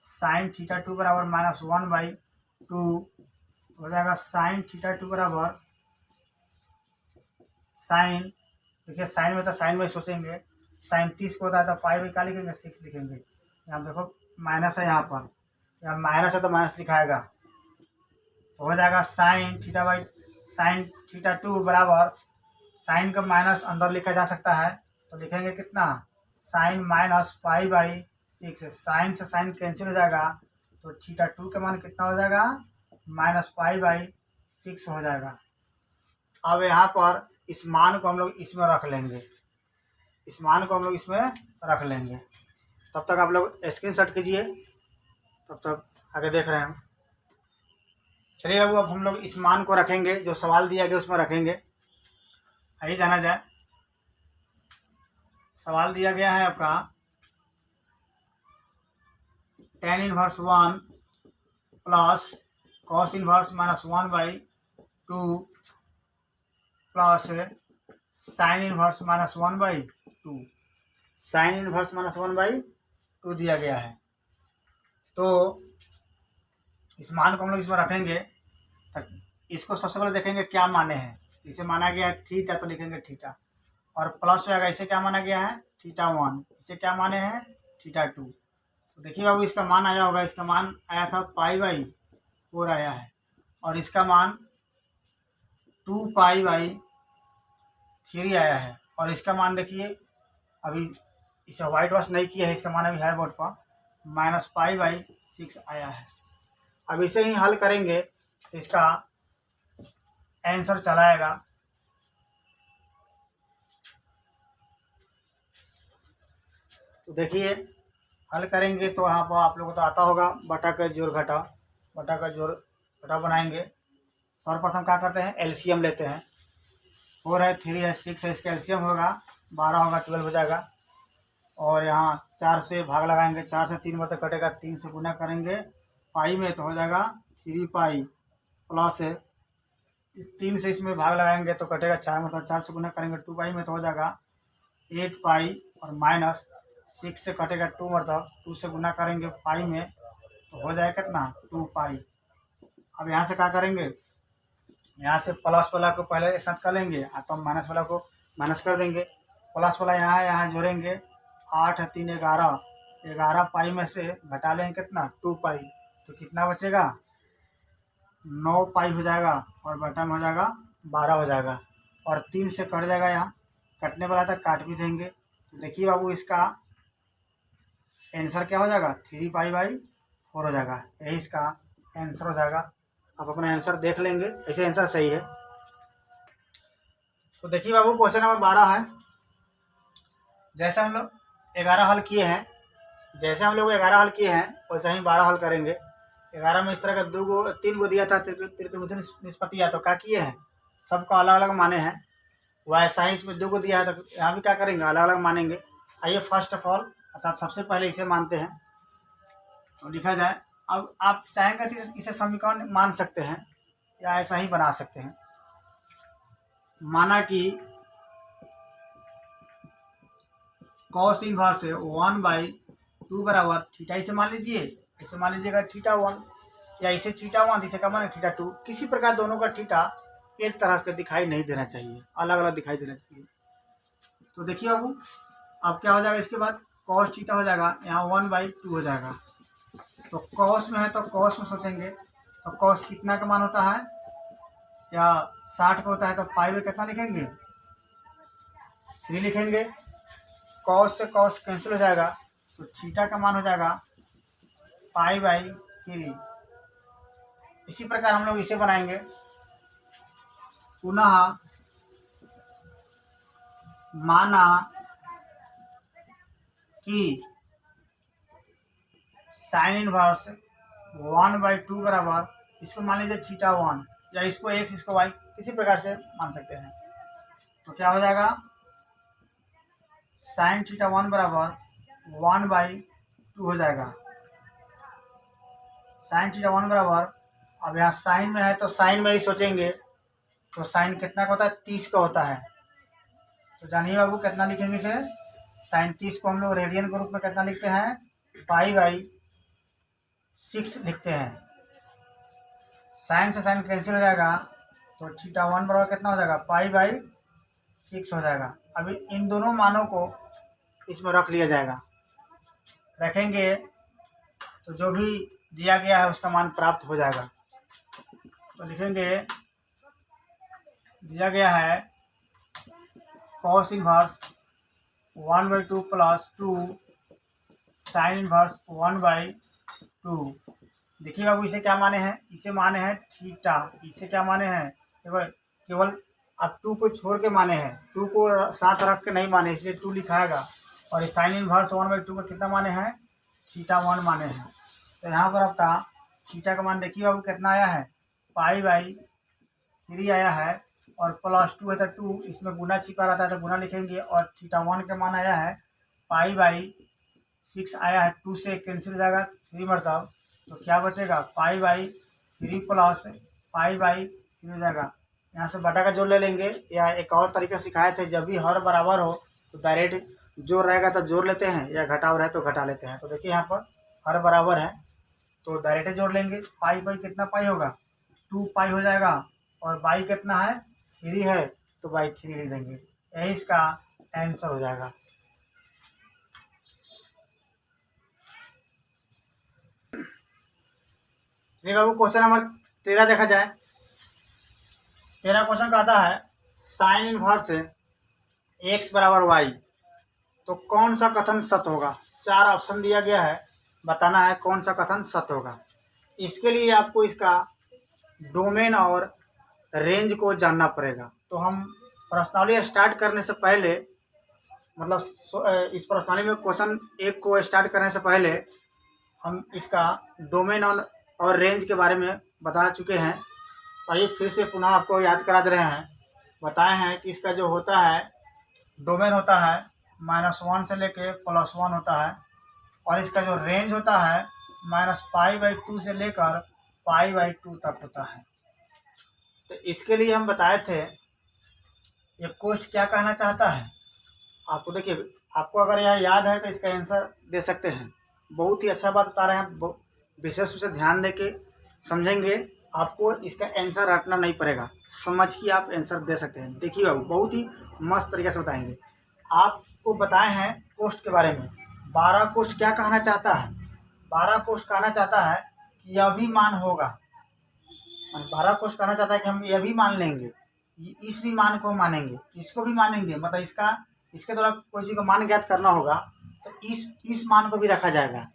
साइन θ2 बराबर -1/2 हो जाएगा। साइन θ2 बराबर साइन, देखिए साइन में तो साइन में सोचेंगे, साइन 30 को होता है तो π/, क्या लिखेंगे 6 लिखेंगे। यहाँ देखो माइनस है, यहाँ पर यहाँ माइनस है तो माइनस लिखाएगा, तो हो जाएगा साइन θ2 बराबर, साइन का माइनस अंदर लिखा जा सकता है तो लिखेंगे कितना, साइन -π/6। साइन से साइन कैंसिल हो जाएगा तो θ2 का मान कितना हो जाएगा, -π/6 हो जाएगा। अब यहाँ पर इस मान को हम लोग इसमें रख लेंगे, इस मान को हम लोग इसमें रख लेंगे। तब तक आप लोग स्क्रीनशॉट कीजिए, तब तक आगे देख रहे हैं हम। चलिए अब हम लोग इस मान को रखेंगे, जो सवाल दिया गया उसमें रखेंगे। आइए जाना जाए, सवाल दिया गया है आपका tan inverse 1 plus cos inverse -1/2 plus sine inverse -1/2, sine inverse -1/2 दिया गया है। तो इस मान को हम लोग इसमें रखेंगे। इसको सबसे पहले देखेंगे क्या माने हैं। इसे माना गया है थीटा तो लिखेंगे थीटा, और प्लस में अगर इसे क्या माना गया है θ1, इसे क्या माने हैं θ2। तो देखिए बाबू इसका मान आया होगा, इसका मान आया था π/4 आया है, और इसका मान 2π/3 आया है, और इसका मान देखिए अभी इसे वाइट वॉश नहीं किया है, इसका मान अभी है बोर्ड पर -π/6 आया है। अब इसे ही हल करेंगे तो इसका आंसर चलाएगा। तो देखिए हल करेंगे तो यहाँ पर आप लोगों को तो आता होगा बटा का जोड़ घटा, बटा का जोड़ घटा बनाएंगे। सर्वप्रथम क्या करते हैं, एलसीएम लेते हैं। 4 है, 3 है, 6 है, इसका एलसीएम होगा 12 होगा, 12 हो जाएगा। और यहाँ 4 से भाग लगाएंगे, 4 से 3 बार तक कटेगा, 3 से गुना करेंगे पाई में तो हो जाएगा 3π प्लस 3 से इसमें भाग लगाएंगे तो कटेगा 4 में, तो 4 से गुना करेंगे 2π में तो हो जाएगा 8π, और माइनस 6 से कटेगा 2 मतलब 2 से गुना करेंगे पाई में तो हो जाएगा कितना 2π। अब यहाँ से क्या करेंगे, यहाँ से प्लस वाला को पहले एक साथ कर लेंगे, तो हम माइनस वाला को माइनस कर देंगे। प्लस वाला यहाँ जोड़ेंगे, 8 3 11, 11 पाई में से घटा लेंगे कितना 2 पाई, तो कितना बचेगा 9 पाई हो जाएगा, और बटा में हो जाएगा 12 हो जाएगा, और 3 से कट जाएगा, यहाँ कटने वाला था काट भी देंगे। तो देखिए बाबू इसका आंसर क्या हो जाएगा 3 पाई बाई 4 हो जाएगा, यही इसका आंसर हो जाएगा। आप अपना आंसर देख लेंगे, ऐसे आंसर सही है। तो देखिए बाबू क्वेश्चन नंबर 12 है, जैसे हम लोग 11 हल किए हैं, वैसे ही 12 हल करेंगे। 11 में इस तरह का 3 गो दिया था त्रिकोणमिति निष्पत्ति, तो क्या किए हैं सबको अलग अलग माने हैं। वैसा ही इसमें 2 गो दिया है, तो यहाँ भी क्या करेंगे अलग अलग मानेंगे। आइए फर्स्ट ऑफ ऑल अर्थात सबसे पहले इसे मानते हैं, तो लिखा जाए। अब आप चाहेंगे तो इसे समीकरण मान सकते हैं या ऐसा ही बना सकते हैं। माना कि कॉस इनवर्स 1/2 बराबर थीटा, इसे मान लीजिए, इसे मान लीजिएगा θ1, या इसे θ1 इसे क्या माने θ2। किसी प्रकार दोनों का थीटा एक तरह के दिखाई नहीं देना चाहिए, अलग अलग दिखाई देना चाहिए। तो देखिए बाबू अब क्या हो जाएगा, इसके बाद cos थीटा हो जाएगा, यहाँ 1/2 हो जाएगा। तो कॉस में है तो कॉस में सोचेंगे, तो कॉस कितना का मान होता है, या 60 का होता है, तो पाई में कितना लिखेंगे 3 लिखेंगे। कॉस से कॉस कैंसिल हो जाएगा, तो थीटा का मान हो जाएगा π/3। इसी प्रकार हम लोग इसे बनाएंगे। पुनः माना कि साइन इनवर्स 1/2 बराबर, इसको मान लीजिए θ1, या इसको x इसको y, किसी प्रकार से मान सकते हैं। तो क्या हो जाएगा साइन θ1 बराबर 1/2 हो जाएगा। साइन θ1 बराबर, अब यहाँ साइन में है तो साइन में ही सोचेंगे, तो साइन कितना का होता है 30 का होता है। तो जानिए बाबू कितना लिखेंगे इसे, साइन 30 को हम लोग रेडियन के रूप में कितना लिखते हैं π/6 लिखते हैं। साइन से साइन कैंसिल हो जाएगा, तो θ1 बराबर कितना हो जाएगा π/6 हो जाएगा। अभी इन दोनों मानों को इसमें रख लिया जाएगा, रखेंगे तो जो भी दिया गया है उसका मान प्राप्त हो जाएगा। तो लिखेंगे दिया गया है cos इनवर्स 1/2 + 2 साइन इनवर्स 1/2। देखिए बाबू इसे क्या माने हैं, इसे माने हैं थीटा, इसे क्या माने हैं देखो, केवल अब 2 को छोड़ के माने हैं, 2 को साथ रख के नहीं माने, इसलिए 2 लिखाएगा। और इस साइन इनवर्स 1/2 का कितना माने हैं θ1 माने हैं। तो यहाँ पर आपका थीटा का मान देखिए बाबू कितना आया है π/3 आया है, और +2 है तो 2, इसमें गुना छिपा रहता है तो गुना लिखेंगे। और θ1 का मान आया है π/6 आया है, 2 से कैंसिल हो जाएगा 3 मतलब, तो क्या बचेगा π/3 + π/3 हो जाएगा। यहाँ से बटा का जोड़ ले लेंगे, या एक और तरीका सिखाए थे, जब भी हर बराबर हो तो डायरेक्ट जोड़ रहेगा तो जोड़ लेते हैं, या घटाव रहे तो घटा लेते हैं। तो देखिए यहाँ पर हर बराबर है तो डायरेक्ट जोड़ लेंगे। पाई कितना पाई होगा 2 पाई हो जाएगा, और बाई कितना है 3 है, तो /3 लिख देंगे, यही इसका आंसर हो जाएगा। बाबू क्वेश्चन नंबर 13 देखा जाए। 13 क्वेश्चन कहता है साइन इनवर्स x बराबर y, तो कौन सा कथन सत्य होगा। 4 ऑप्शन दिया गया है, बताना है कौन सा कथन सत्य होगा। इसके लिए आपको इसका डोमेन और रेंज को जानना पड़ेगा। तो हम प्रश्नावली स्टार्ट करने से पहले, मतलब इस प्रश्नावली में क्वेश्चन 1 को स्टार्ट करने से पहले हम इसका डोमेन और रेंज के बारे में बता चुके हैं। आइए फिर से पुनः आपको याद करा दे रहे हैं। बताए हैं कि इसका जो होता है डोमेन होता है -1 से लेके +1 होता है, और इसका जो रेंज होता है -π/2 से लेकर π/2 तक होता है। तो इसके लिए हम बताए थे ये क्वेश्चन क्या कहना चाहता है आपको। देखिए आपको अगर यह याद है तो इसका आंसर दे सकते हैं। बहुत ही अच्छा बात बता रहे हैं, विशेष रूप से ध्यान दे के समझेंगे आपको इसका आंसर रटना नहीं पड़ेगा, समझ के आप आंसर दे सकते हैं। देखिए बाबू, बहुत ही मस्त तरीके से बताएंगे। आपको बताए हैं कोष्ठ के बारे में। 12 कोष्ठ क्या कहना चाहता है? 12 कोष्ठ कहना चाहता है कि यह भी मान होगा। 12 कोष्ठ कहना चाहता है कि हम यह भी मान लेंगे, इस भी मान को मानेंगे, इसको भी मानेंगे, मतलब इसके द्वारा कोई चीज को मान ज्ञात करना होगा तो इस मान को भी रखा जाएगा,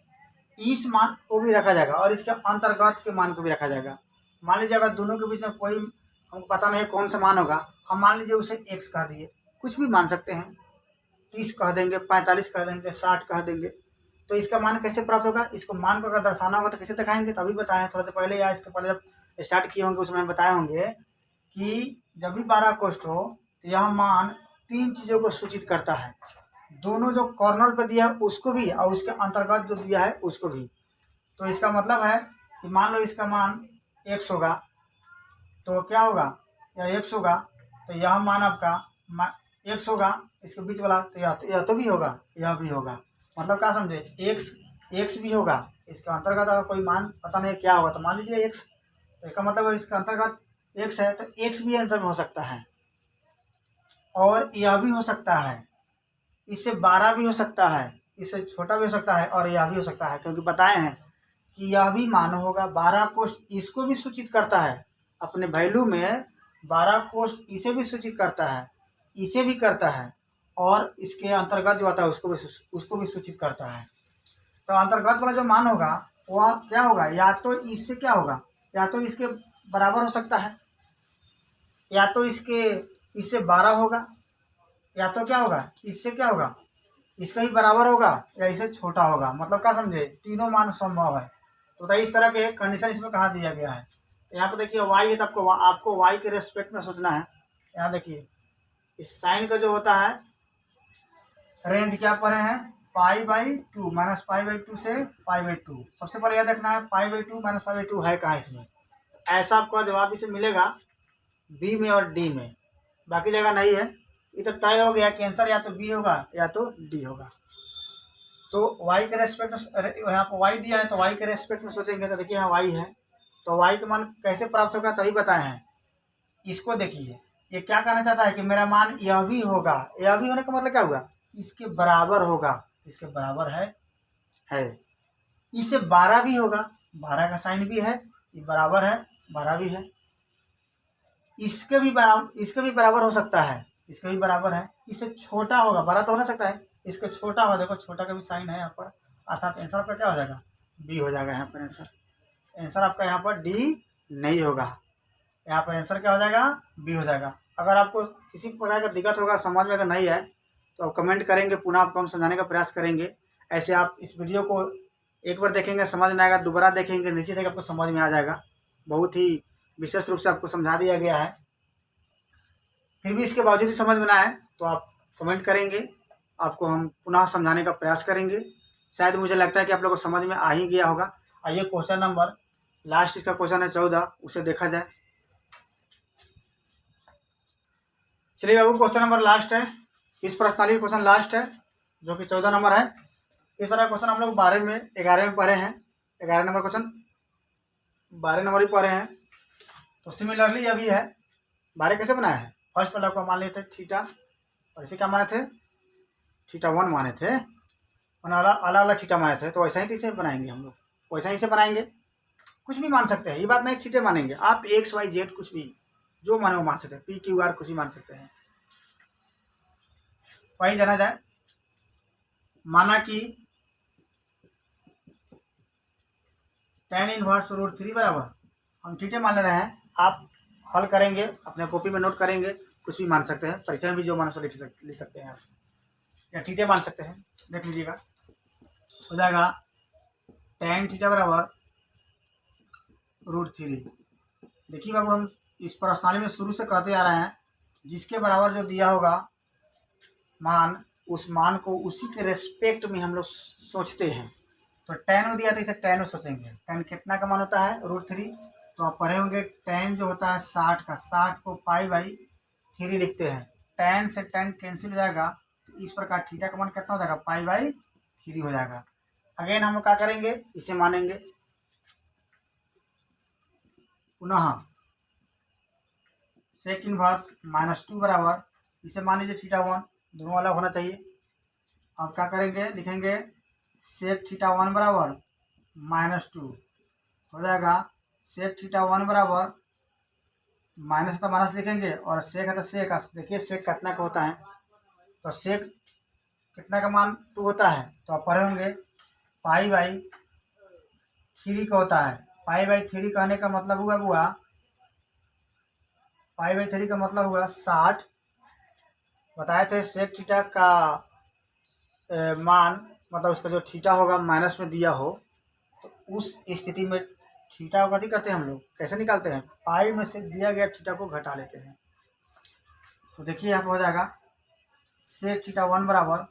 इस मान को भी रखा जाएगा और इसके अंतर्गत के मान को भी रखा जाएगा। मान लीजिए अगर दोनों के बीच में कोई हमको पता नहीं है कौन सा मान होगा, हम मान लीजिए उसे x कह दिए, कुछ भी मान सकते हैं, 30 कह देंगे, 45 कह देंगे, 60 कह देंगे। तो इसका मान कैसे प्राप्त होगा? इसको मान को अगर दर्शाना होगा तो कैसे दिखाएंगे? तभी बताएं थोड़ा देर पहले या इसके पहले जब स्टार्ट किए होंगे उसमें बताए होंगे कि जब भी 12 कोष्ठ हो तो यह मान 3 चीज़ों को सूचित करता है। दोनों जो कॉर्नर पर दिया है उसको भी और उसके अंतर्गत जो दिया है उसको भी। तो इसका मतलब है कि मान लो इसका मान x होगा तो क्या होगा? यह x होगा तो यह मान आपका x होगा, इसके बीच वाला तो यह तो भी होगा, यह भी होगा। मतलब क्या समझे? x भी होगा, इसका अंतर्गत अगर कोई मान पता नहीं क्या होगा तो मान लीजिए x, तो इसका मतलब इसका अंतर्गत x है तो x भी आंसर में हो सकता है और यह भी हो सकता है, इससे 12 भी हो सकता है, इससे छोटा भी हो सकता है और यह भी हो सकता है, क्योंकि बताए हैं कि यह भी मान होगा। 12 कोष्ठ इसको भी सूचित करता है अपने वैल्यू में, 12 कोष्ठ इसे भी सूचित करता है, इसे भी करता है और इसके अंतर्गत जो आता है उसको भी सूचित करता है। तो अंतर्गत वाला जो मान होगा वह क्या होगा? या तो इससे क्या होगा, या तो इसके बराबर हो सकता है, या तो इससे 12 होगा, या तो क्या होगा? इससे क्या होगा? इसका ही बराबर होगा या इससे छोटा होगा। मतलब क्या समझे? तीनों मान संभव है। तो इस तरह के कंडीशन इसमें कहा दिया गया है। तो यहाँ पे देखिए y है तो आपको y के रेस्पेक्ट में सोचना है। यहाँ देखिए इस साइन का जो होता है रेंज क्या पढ़े हैं? π/2 -π/2 से π/2। सबसे पहले यह देखना है π/2 -π/2 है कहाँ इसमें। ऐसा आपका जवाब इसे मिलेगा बी में और डी में, बाकी जगह नहीं है। ये तो तय हो गया कि आंसर या तो बी होगा या तो डी होगा। तो y के रेस्पेक्ट में यहाँ पर y दिया है तो y के रेस्पेक्ट में सोचेंगे तो देखिए यहाँ y है तो y का मान कैसे प्राप्त होगा तभी बताए हैं। इसको देखिए, ये क्या कहना चाहता है कि मेरा मान यह भी होगा। यह भी होने का मतलब क्या हुआ? इसके बराबर होगा, इसके बराबर है। इससे 12 भी होगा, 12 का साइन भी है, ये बराबर है, 12 भी है। इसके भी बराबर हो सकता है, इसके भी बराबर है। इससे छोटा होगा, बड़ा तो हो ना सकता है, इसके छोटा होगा, देखो छोटा का भी साइन है यहाँ पर, अर्थात आंसर आपका क्या हो जाएगा? बी हो जाएगा। यहाँ पर आंसर आपका यहाँ पर डी नहीं होगा, यहाँ पर आंसर क्या हो जाएगा? बी हो जाएगा। अगर आपको किसी प्रकार का दिक्कत होगा, समझ में अगर नहीं है तो आप कमेंट करेंगे, पुनः आपको हम समझाने का प्रयास करेंगे। ऐसे आप इस वीडियो को एक बार देखेंगे समझ में आएगा, दोबारा देखेंगे नीचे तक आपको समझ में आ जाएगा। बहुत ही विशेष रूप से आपको समझा दिया गया है। फिर भी इसके बावजूद भी समझ में ना आए तो आप कमेंट करेंगे, आपको हम पुनः समझाने का प्रयास करेंगे। शायद मुझे लगता है कि आप लोगों को समझ में आ ही गया होगा। आइए क्वेश्चन नंबर लास्ट, इसका क्वेश्चन है 14, उसे देखा जाए। चलिए बाबू, क्वेश्चन नंबर लास्ट है, इस प्रश्नावली क्वेश्चन लास्ट है जो कि 14 नंबर है। इस तरह क्वेश्चन हम लोग 11 में पढ़े हैं, 11 नंबर क्वेश्चन 12 नंबर ही पढ़े हैं। तो सिमिलरली अभी है 12 कैसे बनाए हैं? फर्स्ट वाला को मान लिए थे थीटा और इसे क्या माने थे? θ1 माने थे, अलग अलग थीटा माने थे। तो ऐसा ही इसे बनाएंगे हम लोग, वैसा ही से बनाएंगे, कुछ भी मान सकते हैं। ये बात नहीं थीटे मानेंगे आप, एक्स वाई जेड कुछ भी जो माने वो मान सकते हैं, पी क्यू आर कुछ भी मान सकते हैं। वही जाना जाए, माना कि tan इनवर्स √3 बराबर, हम थीटे मान रहे हैं। आप हल करेंगे, अपने कॉपी में नोट करेंगे, कुछ भी मान सकते हैं, परीक्षा में भी जो मान सो लिख सकते हैं आप, या थीटे मान सकते हैं। देख लीजिएगा, हो जाएगा tan थीटा बराबर √3। देखिए बाबू, हम इस प्रश्नावली में शुरू से कहते आ रहे हैं, जिसके बराबर जो दिया होगा मान, उस मान को उसी के रेस्पेक्ट में हम लोग सोचते हैं। तो tan दिया तो इसे tan में सोचेंगे। tan कितना का मान होता है? √3। तो आप पढ़े होंगे tan जो होता है 60 का, 60 को π/3 लिखते हैं। tan से tan कैंसिल हो जाएगा, तो इस प्रकार थीटा का मान कितना हो जाएगा? π/3 हो जाएगा। अगेन हम क्या करेंगे? इसे मानेंगे, पुनः सेक इनवर्स -2 बराबर, इसे मान लीजिए θ1, दोनों अलग होना चाहिए। अब क्या करेंगे, लिखेंगे सेक θ1 बराबर -2 हो जाएगा। सेक θ1 बराबर माइनस तो माइनस लिखेंगे और सेक है तो सेक, देखिए सेक कितना का होता है, तो सेक कितना का मान 2 होता है, तो आप पढ़े होंगे π/3 का होता है। π/3 कहने का मतलब हुआ π/3 का मतलब हुआ 60। बताए थे सेक थीटा का मान, मतलब उसका जो थीटा होगा माइनस में दिया हो, तो उस स्थिति में थीटा को कथी करते हैं हम लोग, कैसे निकालते हैं, पाई में से दिया गया थीटा को घटा लेते हैं। तो देखिए यहाँ पर हो जाएगा सेक θ1 बराबर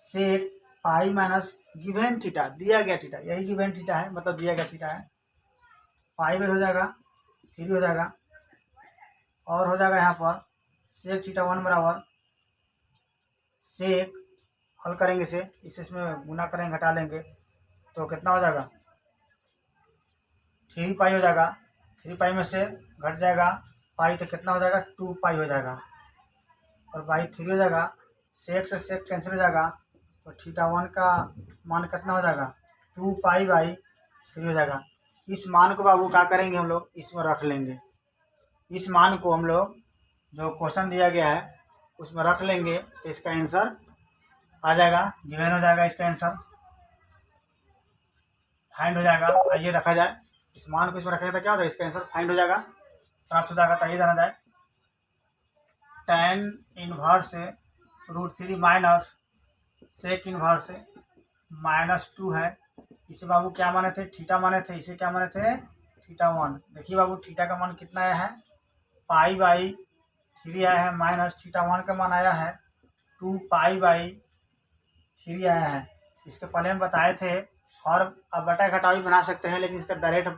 सेक पाई माइनस गिवन थीटा, दिया गया थीटा, यही गिवन थीटा है, मतलब दिया गया थीटा है, पाई में हो जाएगा 3 हो जाएगा। और हो जाएगा यहाँ पर सेक θ1 बराबर सेक, हल करेंगे इसे, इसमें गुना करेंगे, घटा लेंगे, तो कितना हो जाएगा 3 पाई हो जाएगा। 3 पाई में से घट जाएगा पाई, तो कितना हो जाएगा 2 पाई हो जाएगा, और बाई 3 हो जाएगा। सेक से सेक कैंसिल हो जाएगा, तो θ1 का मान कितना हो जाएगा 2 पाई/3 हो जाएगा। इस मान को बाबू क्या करेंगे हम लोग, इसमें रख लेंगे। इस मान को हम लोग जो क्वेश्चन दिया गया है उसमें रख लेंगे, तो इसका आंसर आ जाएगा, गिवन हो जाएगा, इसका आंसर फाइंड हो जाएगा। आइए रखा जाए, इस मान को इसमें रखेगा तो क्या हो जाएगा, इसका आंसर फाइंड हो जाएगा, प्राप्त हो जाएगा। तो आइए जाना जाए, tan inverse √3 minus sec inverse -2 है। इसे बाबू क्या माने थे, थीटा माने थे, इसे क्या माने थे θ1। देखिए बाबू थीटा का मान कितना आया है, π/3 आया है, माइनस θ1 का मान आया है 2 π/3 आया है। इसके पहले हम बताए थे, और अब बटा घटाव भी बना सकते हैं, लेकिन इसका डायरेक्ट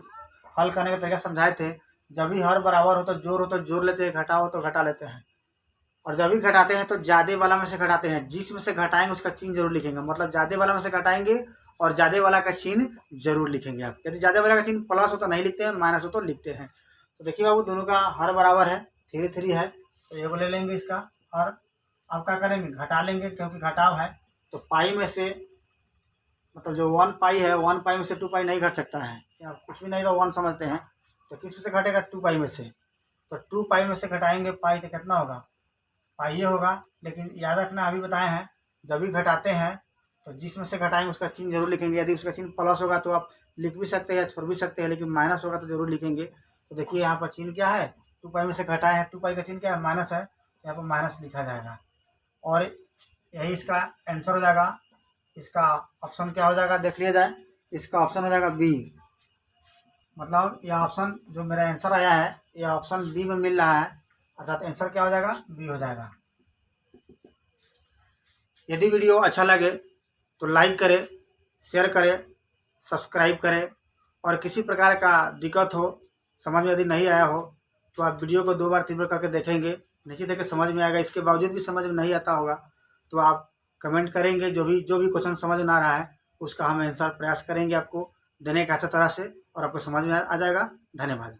हल करने का तरीका समझाए थे। जब भी हर बराबर हो तो जोड़ लेते हैं, घटाओ तो घटा लेते हैं, और जब भी घटाते हैं तो ज्यादा वाला में से घटाते हैं, जिस में से घटाएंगे उसका चिन्ह जरूर लिखेंगे, मतलब ज्यादा वाला में से घटाएंगे और ज्यादा वाला का चिन्ह जरूर लिखेंगे आप। यदि ज्यादा वाला का चिन्ह प्लस हो तो नहीं लिखते हैं, माइनस हो तो लिखते हैं। तो देखिए बाबू दोनों का हर बराबर है, 3 है, तो ये ले लेंगे इसका हर। अब क्या करेंगे, घटा लेंगे, क्योंकि घटाव है, तो पाई में से, मतलब जो 1 पाई है, 1 पाई में से 2 पाई नहीं घट सकता है, या कुछ भी नहीं तो 1 समझते हैं, तो किस में से घटेगा 2 पाई में से, तो 2 पाई में से घटाएंगे पाई, तो कितना होगा पाई ये होगा। लेकिन याद रखना, अभी बताए हैं, जब भी घटाते हैं तो जिसमें से घटाएंगे उसका चिन्ह जरूर लिखेंगे। यदि उसका चिन्ह प्लस होगा तो आप लिख भी सकते हैं, छोड़ भी सकते हैं, लेकिन माइनस होगा तो जरूर लिखेंगे। तो देखिए यहाँ पर चिन्ह क्या है, 2 पाई में से घटाए हैं, 2 पाई का चिन्ह क्या है, माइनस है, यहाँ पर माइनस लिखा जाएगा, और यही इसका आंसर हो जाएगा। इसका ऑप्शन क्या हो जाएगा, देख लिया जाए, इसका ऑप्शन हो जाएगा बी, मतलब यह ऑप्शन जो मेरा आंसर आया है, यह ऑप्शन बी में मिल रहा है, अर्थात आंसर क्या हो जाएगा, बी हो जाएगा। यदि वीडियो अच्छा लगे तो लाइक करें, शेयर करें, सब्सक्राइब करें, और किसी प्रकार का दिक्कत हो, समझ में यदि नहीं आया हो, तो आप वीडियो को 2 बार 3 बार करके देखेंगे, निश्चित है कि समझ में आएगा। इसके बावजूद भी समझ में नहीं आता होगा तो आप कमेंट करेंगे, जो भी क्वेश्चन समझ में आ रहा है उसका हम आंसर प्रयास करेंगे आपको देने का अच्छा तरह से, और आपको समझ में आ जाएगा। धन्यवाद।